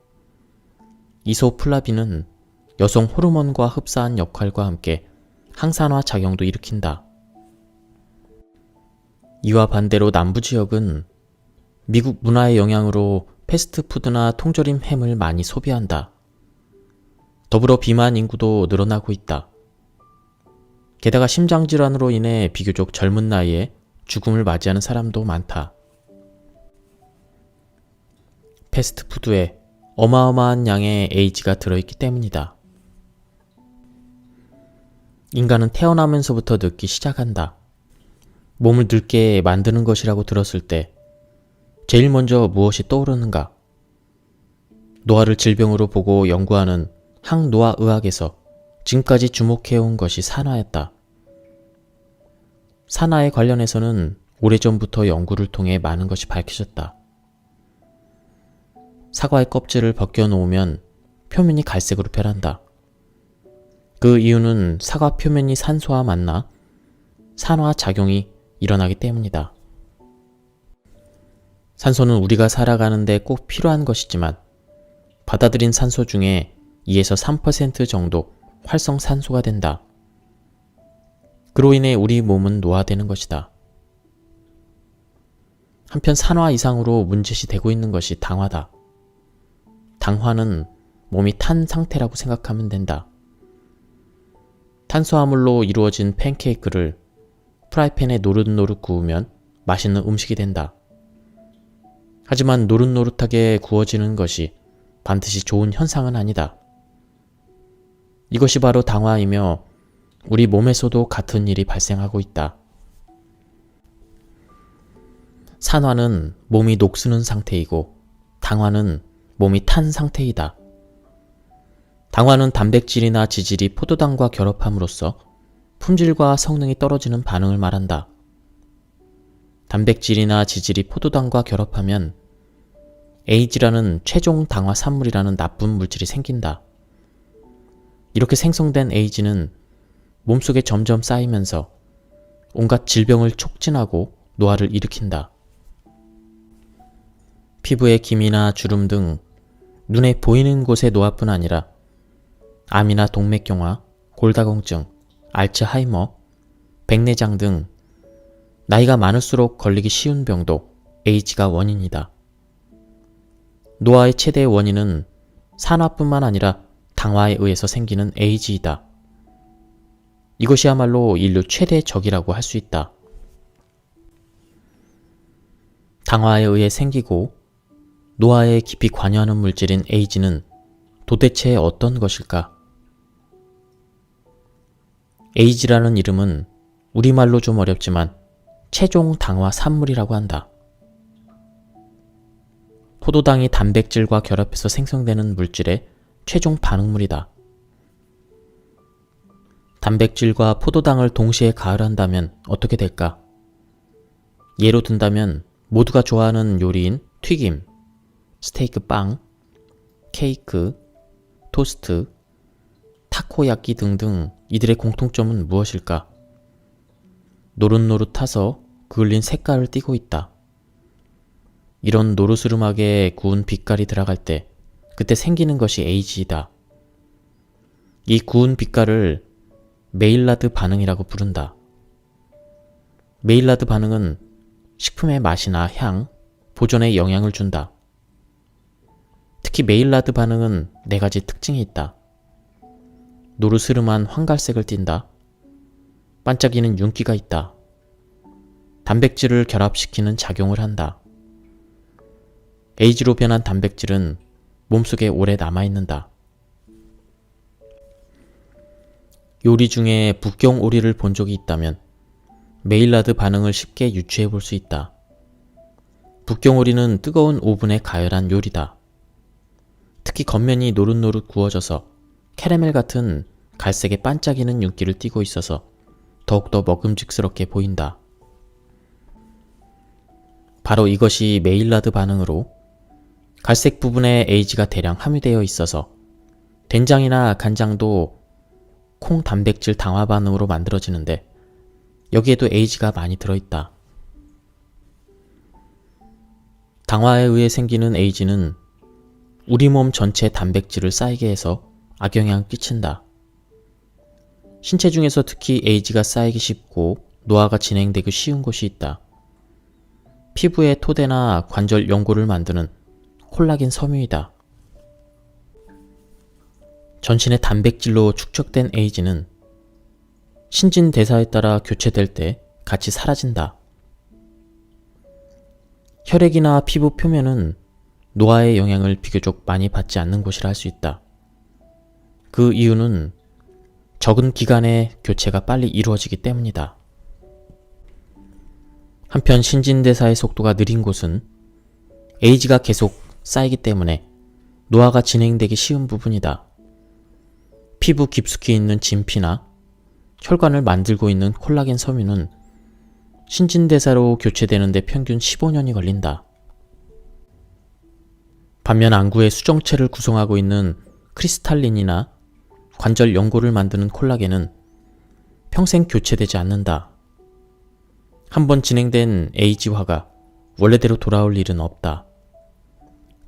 이소플라빈은 여성 호르몬과 흡사한 역할과 함께 항산화 작용도 일으킨다. 이와 반대로 남부지역은 미국 문화의 영향으로 패스트푸드나 통조림 햄을 많이 소비한다. 더불어 비만 인구도 늘어나고 있다. 게다가 심장질환으로 인해 비교적 젊은 나이에 죽음을 맞이하는 사람도 많다. 패스트푸드에 어마어마한 양의 에이지가 들어있기 때문이다. 인간은 태어나면서부터 늙기 시작한다. 몸을 늙게 만드는 것이라고 들었을 때 제일 먼저 무엇이 떠오르는가? 노화를 질병으로 보고 연구하는 항노화의학에서 지금까지 주목해온 것이 산화였다. 산화에 관련해서는 오래전부터 연구를 통해 많은 것이 밝혀졌다. 사과의 껍질을 벗겨놓으면 표면이 갈색으로 변한다. 그 이유는 사과 표면이 산소와 만나 산화 작용이 일어나기 때문이다. 산소는 우리가 살아가는 데 꼭 필요한 것이지만 받아들인 산소 중에 2에서 3% 정도 활성산소가 된다. 그로 인해 우리 몸은 노화되는 것이다. 한편 산화 이상으로 문제시 되고 있는 것이 당화다. 당화는 몸이 탄 상태라고 생각하면 된다. 탄수화물로 이루어진 팬케이크를 프라이팬에 노릇노릇 구우면 맛있는 음식이 된다. 하지만 노릇노릇하게 구워지는 것이 반드시 좋은 현상은 아니다. 이것이 바로 당화이며 우리 몸에서도 같은 일이 발생하고 있다. 산화는 몸이 녹쓰는 상태이고 당화는 몸이 탄 상태이다. 당화는 단백질이나 지질이 포도당과 결합함으로써 품질과 성능이 떨어지는 반응을 말한다. 단백질이나 지질이 포도당과 결합하면 AG라는 최종 당화 산물이라는 나쁜 물질이 생긴다. 이렇게 생성된 AG는 몸속에 점점 쌓이면서 온갖 질병을 촉진하고 노화를 일으킨다. 피부에 기미나 주름 등 눈에 보이는 곳의 노화뿐 아니라 암이나 동맥경화, 골다공증, 알츠하이머, 백내장 등 나이가 많을수록 걸리기 쉬운 병도 AG가 원인이다. 노화의 최대 원인은 산화뿐만 아니라 당화에 의해서 생기는 AG이다. 이것이야말로 인류 최대의 적이라고 할 수 있다. 당화에 의해 생기고 노화에 깊이 관여하는 물질인 AG는 도대체 어떤 것일까? AG라는 이름은 우리말로 좀 어렵지만 최종 당화 산물이라고 한다. 포도당이 단백질과 결합해서 생성되는 물질의 최종 반응물이다. 단백질과 포도당을 동시에 가열한다면 어떻게 될까? 예로 든다면 모두가 좋아하는 요리인 튀김, 스테이크 빵, 케이크, 토스트, 타코야끼 등등 이들의 공통점은 무엇일까? 노릇노릇해서 그을린 색깔을 띠고 있다. 이런 노르스름하게 구운 빛깔이 들어갈 때 그때 생기는 것이 AG이다. 이 구운 빛깔을 메일라드 반응이라고 부른다. 메일라드 반응은 식품의 맛이나 향, 보존에 영향을 준다. 특히 메일라드 반응은 4가지 특징이 있다. 노르스름한 황갈색을 띈다. 반짝이는 윤기가 있다. 단백질을 결합시키는 작용을 한다. AG로 변한 단백질은 몸속에 오래 남아있는다. 요리 중에 북경 오리를 본 적이 있다면 메일라드 반응을 쉽게 유추해 볼 수 있다. 북경 오리는 뜨거운 오븐에 가열한 요리다. 특히 겉면이 노릇노릇 구워져서 캐러멜 같은 갈색의 반짝이는 윤기를 띠고 있어서 더욱더 먹음직스럽게 보인다. 바로 이것이 메일라드 반응으로 갈색 부분에 AG가 대량 함유되어 있어서 된장이나 간장도 콩 단백질 당화 반응으로 만들어지는데 여기에도 AG가 많이 들어있다. 당화에 의해 생기는 AG는 우리 몸 전체 단백질을 쌓이게 해서 악영향을 끼친다. 신체 중에서 특히 AG가 쌓이기 쉽고 노화가 진행되기 쉬운 곳이 있다. 피부의 토대나 관절 연골을 만드는 콜라겐 섬유이다. 전신의 단백질로 축적된 AG는 신진대사에 따라 교체될 때 같이 사라진다. 혈액이나 피부 표면은 노화의 영향을 비교적 많이 받지 않는 곳이라 할 수 있다. 그 이유는 적은 기간에 교체가 빨리 이루어지기 때문이다. 한편 신진대사의 속도가 느린 곳은 AG가 계속 쌓이기 때문에 노화가 진행되기 쉬운 부분이다. 피부 깊숙이 있는 진피나 혈관을 만들고 있는 콜라겐 섬유는 신진대사로 교체되는데 평균 15년이 걸린다. 반면 안구의 수정체를 구성하고 있는 크리스탈린이나 관절 연골을 만드는 콜라겐은 평생 교체되지 않는다. 한번 진행된 AG화가 원래대로 돌아올 일은 없다.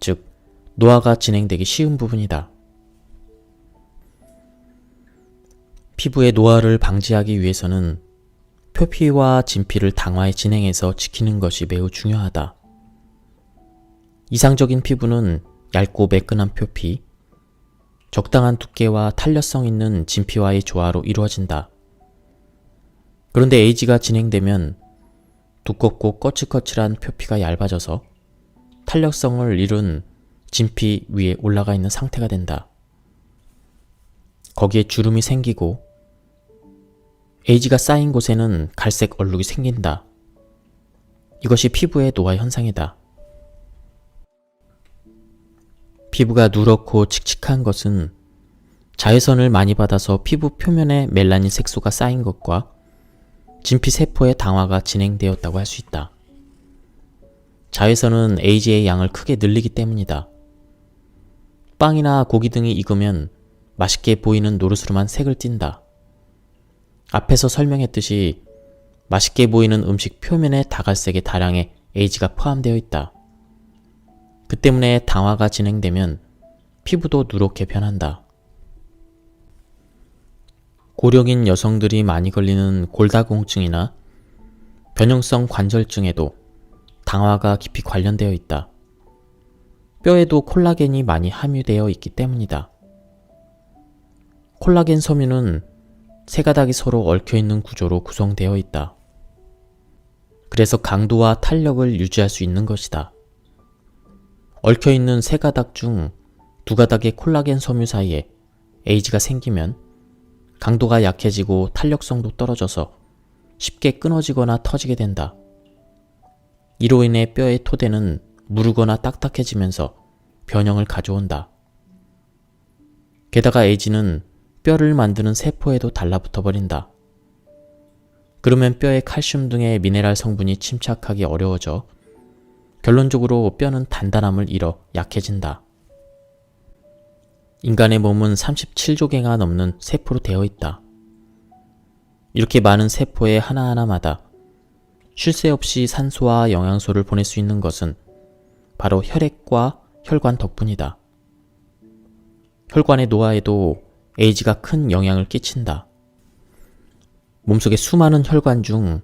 즉, 노화가 진행되기 쉬운 부분이다. 피부의 노화를 방지하기 위해서는 표피와 진피를 당화에 진행해서 지키는 것이 매우 중요하다. 이상적인 피부는 얇고 매끈한 표피, 적당한 두께와 탄력성 있는 진피와의 조화로 이루어진다. 그런데 에이지가 진행되면 두껍고 거칠거칠한 표피가 얇아져서 탄력성을 잃은 진피 위에 올라가 있는 상태가 된다. 거기에 주름이 생기고 에이지가 쌓인 곳에는 갈색 얼룩이 생긴다. 이것이 피부의 노화 현상이다. 피부가 누렇고 칙칙한 것은 자외선을 많이 받아서 피부 표면에 멜라닌 색소가 쌓인 것과 진피 세포의 당화가 진행되었다고 할 수 있다. 자외선은 에이지의 양을 크게 늘리기 때문이다. 빵이나 고기 등이 익으면 맛있게 보이는 노릇으로만 색을 띈다. 앞에서 설명했듯이 맛있게 보이는 음식 표면에 다갈색의 다량의 에이지가 포함되어 있다. 그 때문에 당화가 진행되면 피부도 누렇게 변한다. 고령인 여성들이 많이 걸리는 골다공증이나 변형성 관절증에도 당화가 깊이 관련되어 있다. 뼈에도 콜라겐이 많이 함유되어 있기 때문이다. 콜라겐 섬유는 세 가닥이 서로 얽혀있는 구조로 구성되어 있다. 그래서 강도와 탄력을 유지할 수 있는 것이다. 얽혀있는 세 가닥 중 두 가닥의 콜라겐 섬유 사이에 에이지가 생기면 강도가 약해지고 탄력성도 떨어져서 쉽게 끊어지거나 터지게 된다. 이로 인해 뼈의 토대는 무르거나 딱딱해지면서 변형을 가져온다. 게다가 에이지는 뼈를 만드는 세포에도 달라붙어 버린다. 그러면 뼈에 칼슘 등의 미네랄 성분이 침착하기 어려워져 결론적으로 뼈는 단단함을 잃어 약해진다. 인간의 몸은 37조 개가 넘는 세포로 되어 있다. 이렇게 많은 세포의 하나하나마다 쉴 새 없이 산소와 영양소를 보낼 수 있는 것은 바로 혈액과 혈관 덕분이다. 혈관의 노화에도 에이지가 큰 영향을 끼친다. 몸속의 수많은 혈관 중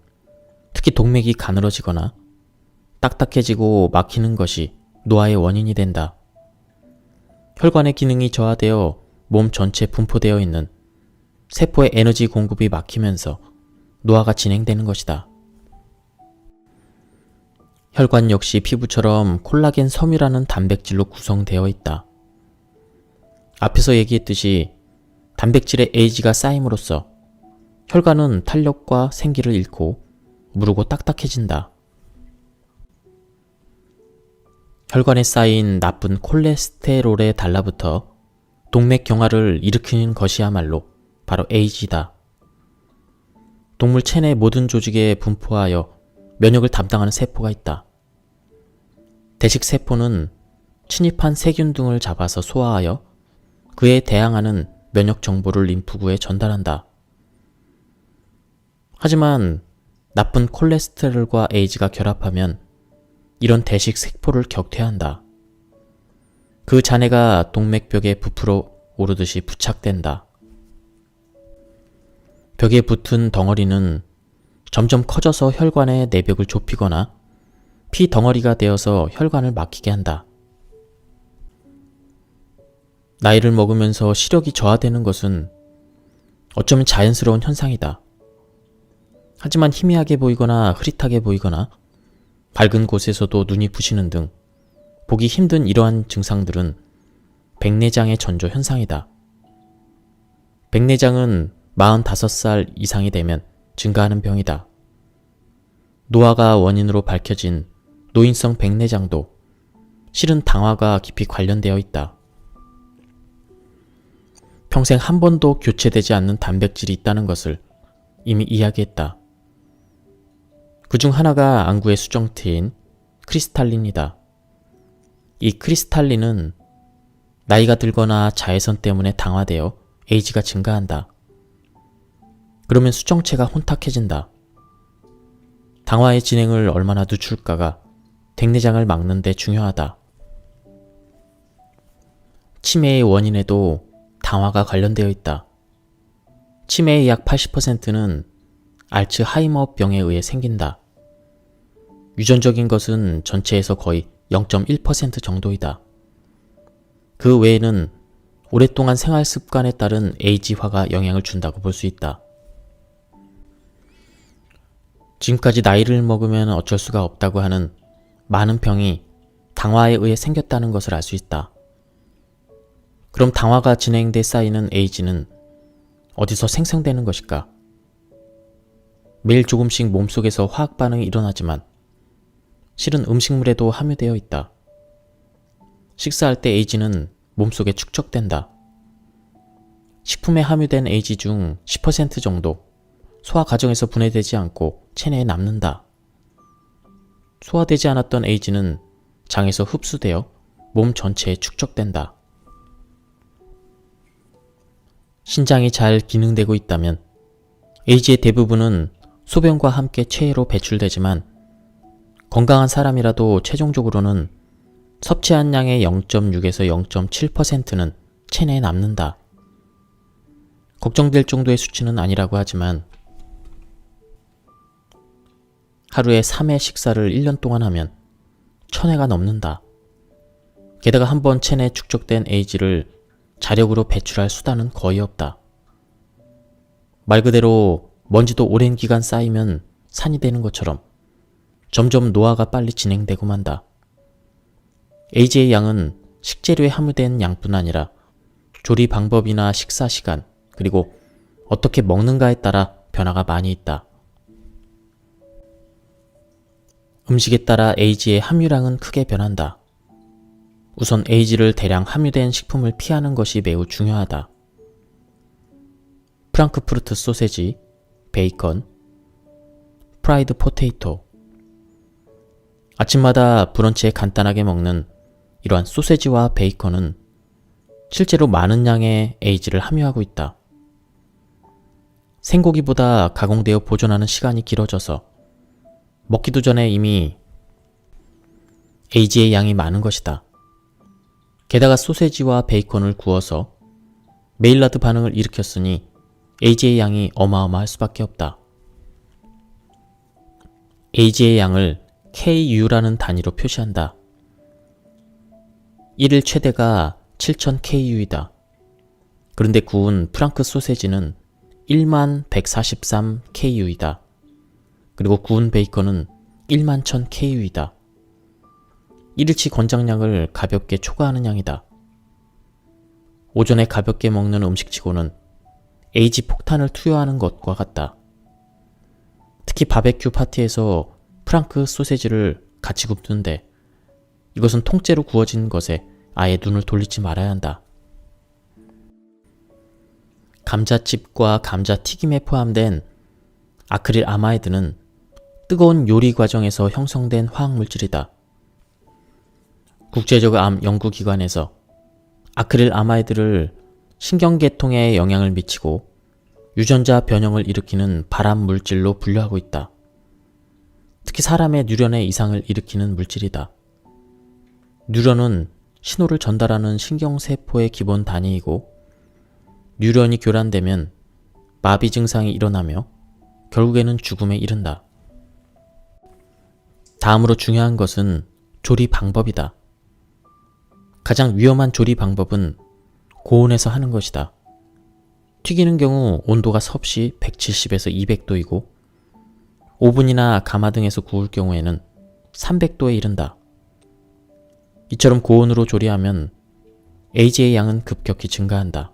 특히 동맥이 가늘어지거나 딱딱해지고 막히는 것이 노화의 원인이 된다. 혈관의 기능이 저하되어 몸 전체에 분포되어 있는 세포의 에너지 공급이 막히면서 노화가 진행되는 것이다. 혈관 역시 피부처럼 콜라겐 섬유라는 단백질로 구성되어 있다. 앞에서 얘기했듯이 단백질의 에이지가 쌓임으로써 혈관은 탄력과 생기를 잃고 무르고 딱딱해진다. 혈관에 쌓인 나쁜 콜레스테롤에 달라붙어 동맥 경화를 일으키는 것이야말로 바로 에이지다. 동물 체내 모든 조직에 분포하여 면역을 담당하는 세포가 있다. 대식세포는 침입한 세균 등을 잡아서 소화하여 그에 대항하는 면역 정보를 림프구에 전달한다. 하지만 나쁜 콜레스테롤과 에이지가 결합하면 이런 대식 세포를 격퇴한다. 그 잔해가 동맥벽에 부풀어 오르듯이 부착된다. 벽에 붙은 덩어리는 점점 커져서 혈관의 내벽을 좁히거나 피 덩어리가 되어서 혈관을 막히게 한다. 나이를 먹으면서 시력이 저하되는 것은 어쩌면 자연스러운 현상이다. 하지만 희미하게 보이거나 흐릿하게 보이거나 밝은 곳에서도 눈이 부시는 등 보기 힘든 이러한 증상들은 백내장의 전조 현상이다. 백내장은 45살 이상이 되면 증가하는 병이다. 노화가 원인으로 밝혀진 노인성 백내장도 실은 당화가 깊이 관련되어 있다. 평생 한 번도 교체되지 않는 단백질이 있다는 것을 이미 이야기했다. 그중 하나가 안구의 수정체인 크리스탈린이다. 이 크리스탈린은 나이가 들거나 자외선 때문에 당화되어 에이지가 증가한다. 그러면 수정체가 혼탁해진다. 당화의 진행을 얼마나 늦출까가 백내장을 막는 데 중요하다. 치매의 원인에도 당화가 관련되어 있다. 치매의 약 80%는 알츠하이머병에 의해 생긴다. 유전적인 것은 전체에서 거의 0.1% 정도이다. 그 외에는 오랫동안 생활 습관에 따른 에이지화가 영향을 준다고 볼 수 있다. 지금까지 나이를 먹으면 어쩔 수가 없다고 하는 많은 병이 당화에 의해 생겼다는 것을 알 수 있다. 그럼 당화가 진행돼 쌓이는 에이지는 어디서 생성되는 것일까? 매일 조금씩 몸속에서 화학 반응이 일어나지만 실은 음식물에도 함유되어 있다. 식사할 때 에이지는 몸속에 축적된다. 식품에 함유된 에이지 중 10% 정도 소화 과정에서 분해되지 않고 체내에 남는다. 소화되지 않았던 에이지는 장에서 흡수되어 몸 전체에 축적된다. 신장이 잘 기능되고 있다면 에이지의 대부분은 소변과 함께 체외로 배출되지만 건강한 사람이라도 최종적으로는 섭취한 양의 0.6에서 0.7%는 체내에 남는다. 걱정될 정도의 수치는 아니라고 하지만 하루에 3회 식사를 1년 동안 하면 1000회가 넘는다. 게다가 한번 체내에 축적된 에이지를 자력으로 배출할 수단은 거의 없다. 말 그대로 먼지도 오랜 기간 쌓이면 산이 되는 것처럼 점점 노화가 빨리 진행되고 만다. 에이지의 양은 식재료에 함유된 양뿐 아니라 조리 방법이나 식사 시간, 그리고 어떻게 먹는가에 따라 변화가 많이 있다. 음식에 따라 에이지의 함유량은 크게 변한다. 우선 에이지를 대량 함유된 식품을 피하는 것이 매우 중요하다. 프랑크푸르트 소세지, 베이컨, 프라이드 포테이토. 아침마다 브런치에 간단하게 먹는 이러한 소세지와 베이컨은 실제로 많은 양의 에이지를 함유하고 있다. 생고기보다 가공되어 보존하는 시간이 길어져서 먹기도 전에 이미 에이지의 양이 많은 것이다. 게다가 소세지와 베이컨을 구워서 메일라드 반응을 일으켰으니 에이지의 양이 어마어마할 수밖에 없다. 에이지의 양을 KU라는 단위로 표시한다. 1일 최대가 7000KU이다. 그런데 구운 프랑크 소세지는 1143KU이다. 그리고 구운 베이컨은 11000KU이다. 1일치 권장량을 가볍게 초과하는 양이다. 오전에 가볍게 먹는 음식치고는 에이지 폭탄을 투여하는 것과 같다. 특히 바베큐 파티에서 프랑크 소세지를 같이 굽는데 이것은 통째로 구워진 것에 아예 눈을 돌리지 말아야 한다. 감자칩과 감자튀김에 포함된 아크릴 아마이드는 뜨거운 요리 과정에서 형성된 화학물질이다. 국제적 암 연구기관에서 아크릴 아마이드를 신경계통에 영향을 미치고 유전자 변형을 일으키는 발암 물질로 분류하고 있다. 특히 사람의 뇌련에 이상을 일으키는 물질이다. 뇌련은 신호를 전달하는 신경세포의 기본 단위이고 뇌련이 교란되면 마비 증상이 일어나며 결국에는 죽음에 이른다. 다음으로 중요한 것은 조리 방법이다. 가장 위험한 조리 방법은 고온에서 하는 것이다. 튀기는 경우 온도가 섭씨 170에서 200도이고 오븐이나 가마 등에서 구울 경우에는 300도에 이른다. 이처럼 고온으로 조리하면 에이지의 양은 급격히 증가한다.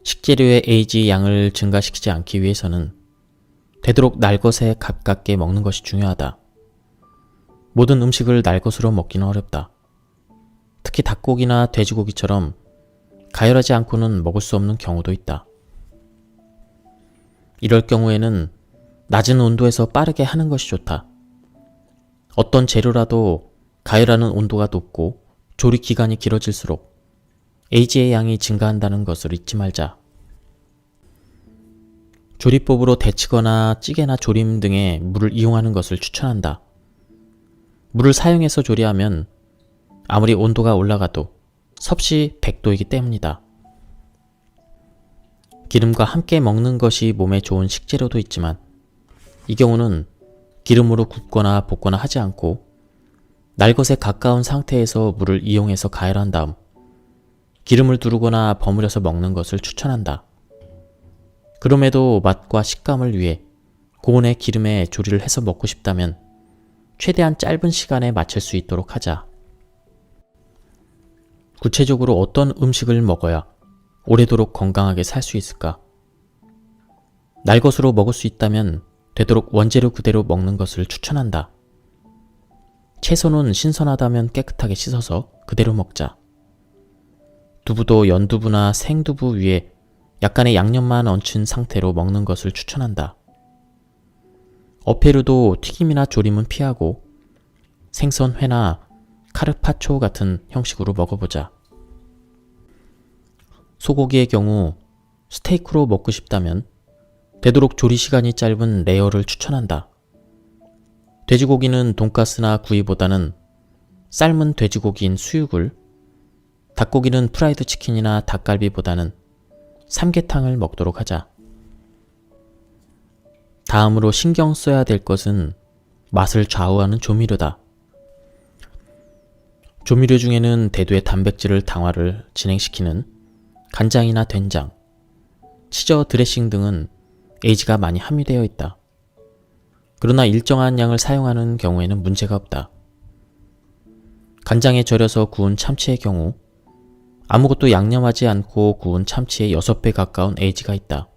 식재료의 에이지 양을 증가시키지 않기 위해서는 되도록 날 것에 가깝게 먹는 것이 중요하다. 모든 음식을 날 것으로 먹기는 어렵다. 특히 닭고기나 돼지고기처럼 가열하지 않고는 먹을 수 없는 경우도 있다. 이럴 경우에는 낮은 온도에서 빠르게 하는 것이 좋다. 어떤 재료라도 가열하는 온도가 높고 조리 기간이 길어질수록 에이지의 양이 증가한다는 것을 잊지 말자. 조리법으로 데치거나 찌개나 조림 등에 물을 이용하는 것을 추천한다. 물을 사용해서 조리하면 아무리 온도가 올라가도 섭씨 100도이기 때문이다. 기름과 함께 먹는 것이 몸에 좋은 식재료도 있지만 이 경우는 기름으로 굽거나 볶거나 하지 않고 날 것에 가까운 상태에서 물을 이용해서 가열한 다음 기름을 두르거나 버무려서 먹는 것을 추천한다. 그럼에도 맛과 식감을 위해 고온의 기름에 조리를 해서 먹고 싶다면 최대한 짧은 시간에 마칠 수 있도록 하자. 구체적으로 어떤 음식을 먹어야 오래도록 건강하게 살 수 있을까? 날 것으로 먹을 수 있다면 되도록 원재료 그대로 먹는 것을 추천한다. 채소는 신선하다면 깨끗하게 씻어서 그대로 먹자. 두부도 연두부나 생두부 위에 약간의 양념만 얹힌 상태로 먹는 것을 추천한다. 어패류도 튀김이나 조림은 피하고 생선 회나 카르파초 같은 형식으로 먹어보자. 소고기의 경우 스테이크로 먹고 싶다면 되도록 조리 시간이 짧은 레어를 추천한다. 돼지고기는 돈가스나 구이보다는 삶은 돼지고기인 수육을, 닭고기는 프라이드 치킨이나 닭갈비보다는 삼계탕을 먹도록 하자. 다음으로 신경 써야 될 것은 맛을 좌우하는 조미료다. 조미료 중에는 대두의 단백질을 당화를 진행시키는 간장이나 된장, 치저 드레싱 등은 에이지가 많이 함유되어 있다. 그러나 일정한 양을 사용하는 경우에는 문제가 없다. 간장에 절여서 구운 참치의 경우 아무것도 양념하지 않고 구운 참치의 6배 가까운 에이지가 있다.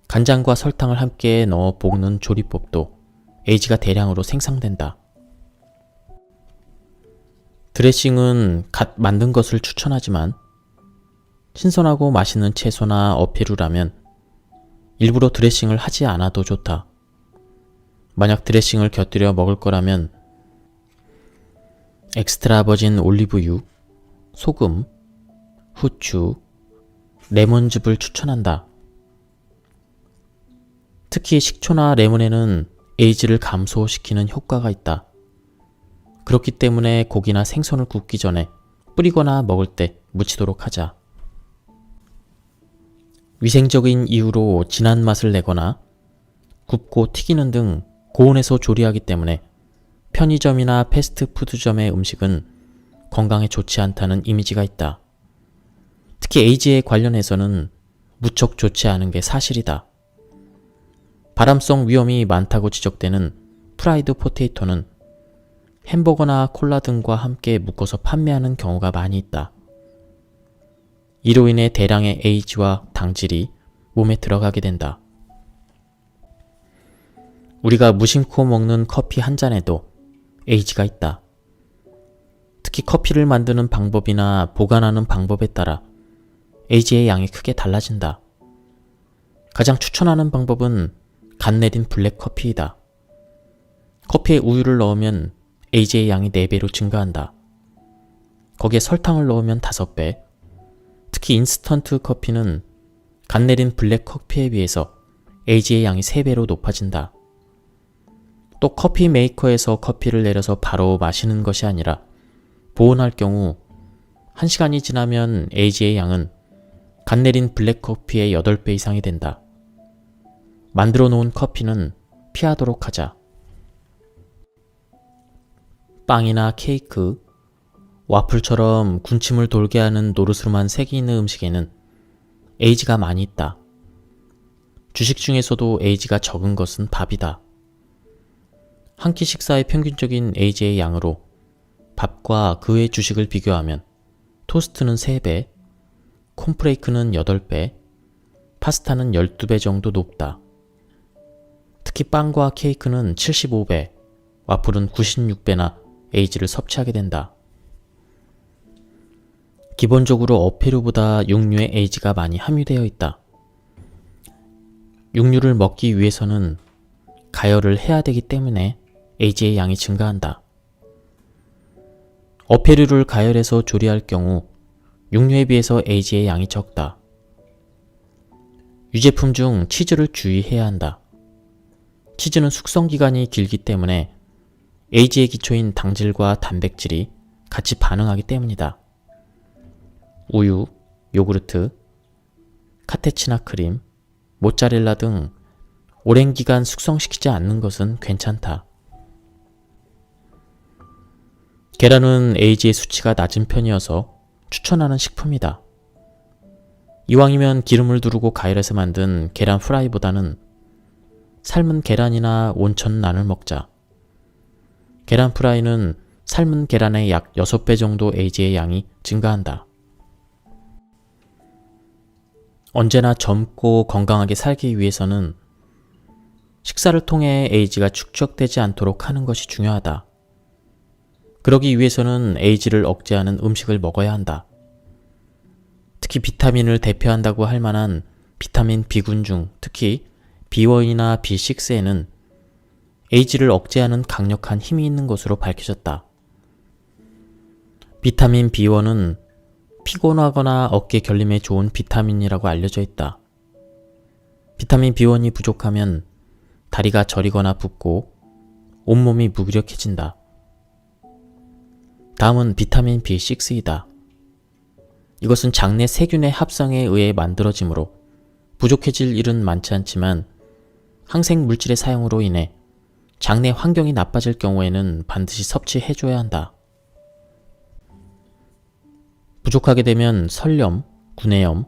간장과 설탕을 함께 넣어 볶는 조리법도 에이지가 대량으로 생성된다. 드레싱은 갓 만든 것을 추천하지만 신선하고 맛있는 채소나 어패류라면 일부러 드레싱을 하지 않아도 좋다. 만약 드레싱을 곁들여 먹을 거라면 엑스트라 버진 올리브유, 소금, 후추, 레몬즙을 추천한다. 특히 식초나 레몬에는 에이지를 감소시키는 효과가 있다. 그렇기 때문에 고기나 생선을 굽기 전에 뿌리거나 먹을 때 묻히도록 하자. 위생적인 이유로 진한 맛을 내거나 굽고 튀기는 등 고온에서 조리하기 때문에 편의점이나 패스트푸드점의 음식은 건강에 좋지 않다는 이미지가 있다. 특히 에이지에 관련해서는 무척 좋지 않은 게 사실이다. 발암성 위험이 많다고 지적되는 프라이드 포테이토는 햄버거나 콜라 등과 함께 묶어서 판매하는 경우가 많이 있다. 이로 인해 대량의 에이지와 당질이 몸에 들어가게 된다. 우리가 무심코 먹는 커피 한 잔에도 에이지가 있다. 특히 커피를 만드는 방법이나 보관하는 방법에 따라 에이지의 양이 크게 달라진다. 가장 추천하는 방법은 갓 내린 블랙 커피이다. 커피에 우유를 넣으면 에이지의 양이 4배로 증가한다. 거기에 설탕을 넣으면 5배, 특히 인스턴트 커피는 갓 내린 블랙 커피에 비해서 에이지의 양이 3배로 높아진다. 또 커피 메이커에서 커피를 내려서 바로 마시는 것이 아니라 보온할 경우 1시간이 지나면 에이지의 양은 갓 내린 블랙 커피의 8배 이상이 된다. 만들어 놓은 커피는 피하도록 하자. 빵이나 케이크, 와플처럼 군침을 돌게 하는 노르스름한 색이 있는 음식에는 에이지가 많이 있다. 주식 중에서도 에이지가 적은 것은 밥이다. 한 끼 식사의 평균적인 에이지의 양으로 밥과 그 외 주식을 비교하면 토스트는 3배, 콘프레이크는 8배, 파스타는 12배 정도 높다. 특히 빵과 케이크는 75배, 와플은 96배나 에이지를 섭취하게 된다. 기본적으로 어패류보다 육류의 에이지가 많이 함유되어 있다. 육류를 먹기 위해서는 가열을 해야 되기 때문에 에이지의 양이 증가한다. 어패류를 가열해서 조리할 경우 육류에 비해서 에이지의 양이 적다. 유제품 중 치즈를 주의해야 한다. 치즈는 숙성기간이 길기 때문에 에이지의 기초인 당질과 단백질이 같이 반응하기 때문이다. 우유, 요구르트, 카테치나 크림, 모짜렐라 등 오랜 기간 숙성시키지 않는 것은 괜찮다. 계란은 에이지의 수치가 낮은 편이어서 추천하는 식품이다. 이왕이면 기름을 두르고 가열해서 만든 계란 프라이보다는 삶은 계란이나 온천 난을 먹자. 계란 프라이는 삶은 계란의 약 6배 정도 에이지의 양이 증가한다. 언제나 젊고 건강하게 살기 위해서는 식사를 통해 에이지가 축적되지 않도록 하는 것이 중요하다. 그러기 위해서는 에이지를 억제하는 음식을 먹어야 한다. 특히 비타민을 대표한다고 할 만한 비타민 B군 중 특히 B1이나 B6에는 에이지를 억제하는 강력한 힘이 있는 것으로 밝혀졌다. 비타민 B1은 피곤하거나 어깨 결림에 좋은 비타민이라고 알려져 있다. 비타민 B1이 부족하면 다리가 저리거나 붓고 온몸이 무기력해진다. 다음은 비타민 B6이다. 이것은 장내 세균의 합성에 의해 만들어지므로 부족해질 일은 많지 않지만 항생 물질의 사용으로 인해 장내 환경이 나빠질 경우에는 반드시 섭취해줘야 한다. 부족하게 되면 설염, 구내염,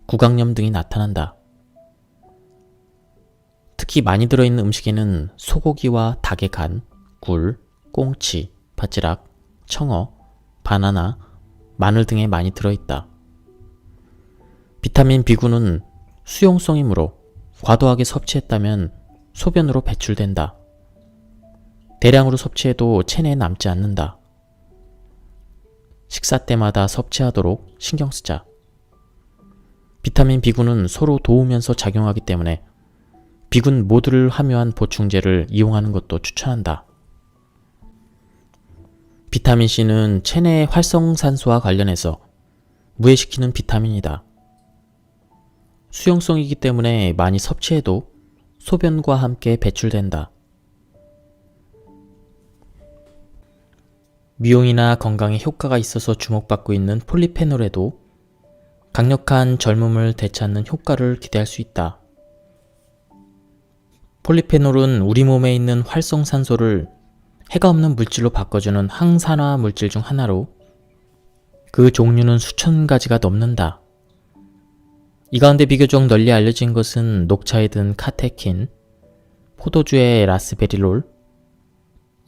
구강염 등이 나타난다. 특히 많이 들어있는 음식에는 소고기와 닭의 간, 굴, 꽁치, 바지락, 청어, 바나나, 마늘 등에 많이 들어있다. 비타민 B군은 수용성이므로 과도하게 섭취했다면 소변으로 배출된다. 대량으로 섭취해도 체내에 남지 않는다. 식사 때마다 섭취하도록 신경 쓰자. 비타민 B군은 서로 도우면서 작용하기 때문에 B군 모두를 함유한 보충제를 이용하는 것도 추천한다. 비타민 C는 체내의 활성산소와 관련해서 무해시키는 비타민이다. 수용성이기 때문에 많이 섭취해도 소변과 함께 배출된다. 미용이나 건강에 효과가 있어서 주목받고 있는 폴리페놀에도 강력한 젊음을 되찾는 효과를 기대할 수 있다. 폴리페놀은 우리 몸에 있는 활성산소를 해가 없는 물질로 바꿔주는 항산화 물질 중 하나로 그 종류는 수천 가지가 넘는다. 이 가운데 비교적 널리 알려진 것은 녹차에 든 카테킨, 포도주의 라스베리롤,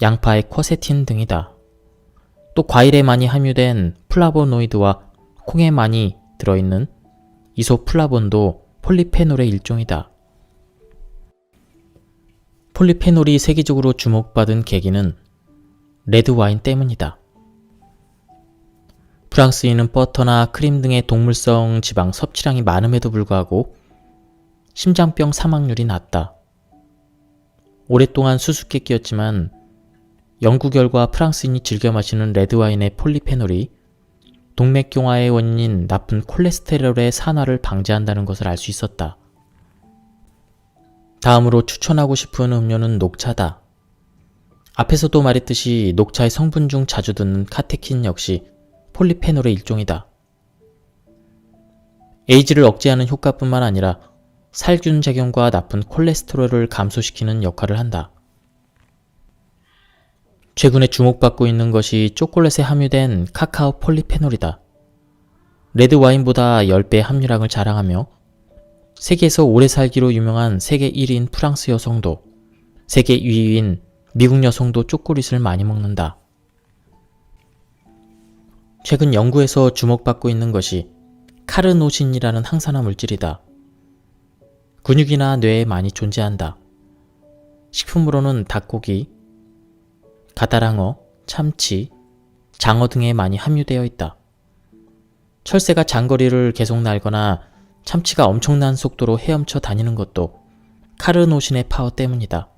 양파의 쿼세틴 등이다. 또 과일에 많이 함유된 플라보노이드와 콩에 많이 들어있는 이소플라본도 폴리페놀의 일종이다. 폴리페놀이 세계적으로 주목받은 계기는 레드와인 때문이다. 프랑스인은 버터나 크림 등의 동물성 지방 섭취량이 많음에도 불구하고 심장병 사망률이 낮다. 오랫동안 수수께끼였지만 연구 결과 프랑스인이 즐겨 마시는 레드와인의 폴리페놀이 동맥경화의 원인인 나쁜 콜레스테롤의 산화를 방지한다는 것을 알 수 있었다. 다음으로 추천하고 싶은 음료는 녹차다. 앞에서도 말했듯이 녹차의 성분 중 자주 듣는 카테킨 역시 폴리페놀의 일종이다. 에이즈를 억제하는 효과뿐만 아니라 살균 작용과 나쁜 콜레스테롤을 감소시키는 역할을 한다. 최근에 주목받고 있는 것이 초콜릿에 함유된 카카오 폴리페놀이다. 레드와인보다 10배 함유량을 자랑하며 세계에서 오래 살기로 유명한 세계 1위인 프랑스 여성도 세계 2위인 미국 여성도 초콜릿을 많이 먹는다. 최근 연구에서 주목받고 있는 것이 카르노신이라는 항산화 물질이다. 근육이나 뇌에 많이 존재한다. 식품으로는 닭고기, 가다랑어, 참치, 장어 등에 많이 함유되어 있다. 철새가 장거리를 계속 날거나 참치가 엄청난 속도로 헤엄쳐 다니는 것도 카르노신의 파워 때문이다.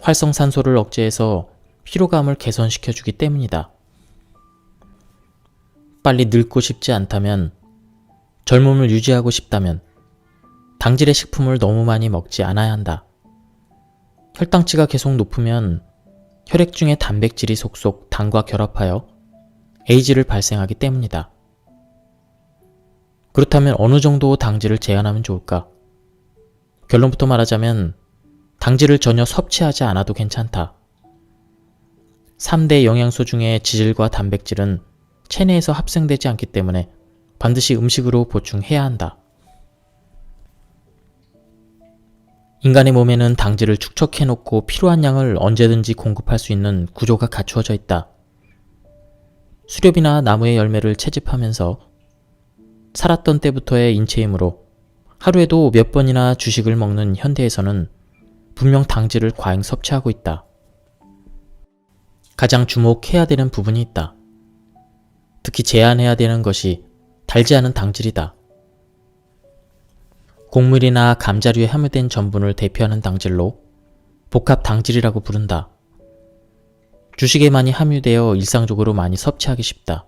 활성산소를 억제해서 피로감을 개선시켜주기 때문이다. 빨리 늙고 싶지 않다면, 젊음을 유지하고 싶다면 당질의 식품을 너무 많이 먹지 않아야 한다. 혈당치가 계속 높으면 혈액 중의 단백질이 속속 당과 결합하여 에이즈를 발생하기 때문이다. 그렇다면 어느 정도 당질을 제한하면 좋을까? 결론부터 말하자면 당질을 전혀 섭취하지 않아도 괜찮다. 3대 영양소 중에 지질과 단백질은 체내에서 합성되지 않기 때문에 반드시 음식으로 보충해야 한다. 인간의 몸에는 당질을 축적해놓고 필요한 양을 언제든지 공급할 수 있는 구조가 갖추어져 있다. 수렵이나 나무의 열매를 채집하면서 살았던 때부터의 인체 힘으로 하루에도 몇 번이나 주식을 먹는 현대에서는 분명 당질을 과잉 섭취하고 있다. 가장 주목해야 되는 부분이 있다. 특히 제한해야 되는 것이 달지 않은 당질이다. 곡물이나 감자류에 함유된 전분을 대표하는 당질로 복합 당질이라고 부른다. 주식에 많이 함유되어 일상적으로 많이 섭취하기 쉽다.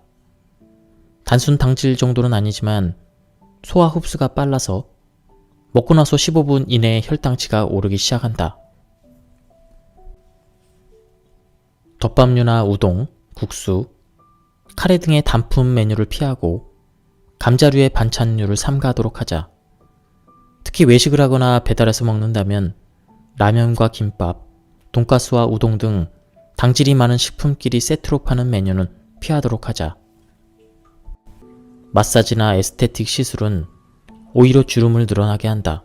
단순 당질 정도는 아니지만 소화 흡수가 빨라서 먹고 나서 15분 이내에 혈당치가 오르기 시작한다. 덮밥류나 우동, 국수, 카레 등의 단품 메뉴를 피하고 감자류의 반찬류를 삼가하도록 하자. 특히 외식을 하거나 배달해서 먹는다면 라면과 김밥, 돈가스와 우동 등 당질이 많은 식품끼리 세트로 파는 메뉴는 피하도록 하자. 마사지나 에스테틱 시술은 오히려 주름을 늘어나게 한다.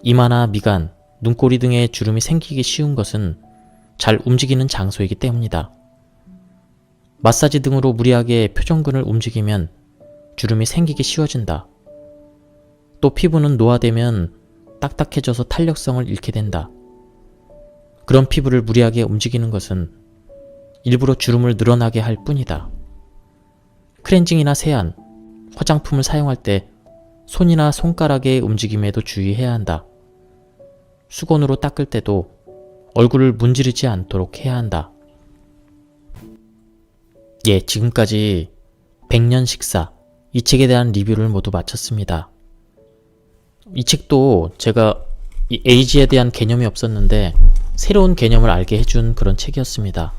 이마나 미간, 눈꼬리 등의 주름이 생기기 쉬운 것은 잘 움직이는 장소이기 때문이다. 마사지 등으로 무리하게 표정근을 움직이면 주름이 생기기 쉬워진다. 또 피부는 노화되면 딱딱해져서 탄력성을 잃게 된다. 그런 피부를 무리하게 움직이는 것은 일부러 주름을 늘어나게 할 뿐이다. 클렌징이나 세안, 화장품을 사용할 때 손이나 손가락의 움직임에도 주의해야 한다. 수건으로 닦을 때도 얼굴을 문지르지 않도록 해야 한다. 지금까지 100년 식사, 이 책에 대한 리뷰를 모두 마쳤습니다. 이 책도 제가 이 에이지에 대한 개념이 없었는데 새로운 개념을 알게 해준 그런 책이었습니다.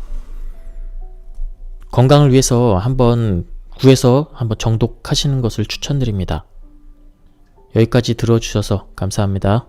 건강을 위해서 한번 구해서 한번 정독하시는 것을 추천드립니다. 여기까지 들어주셔서 감사합니다.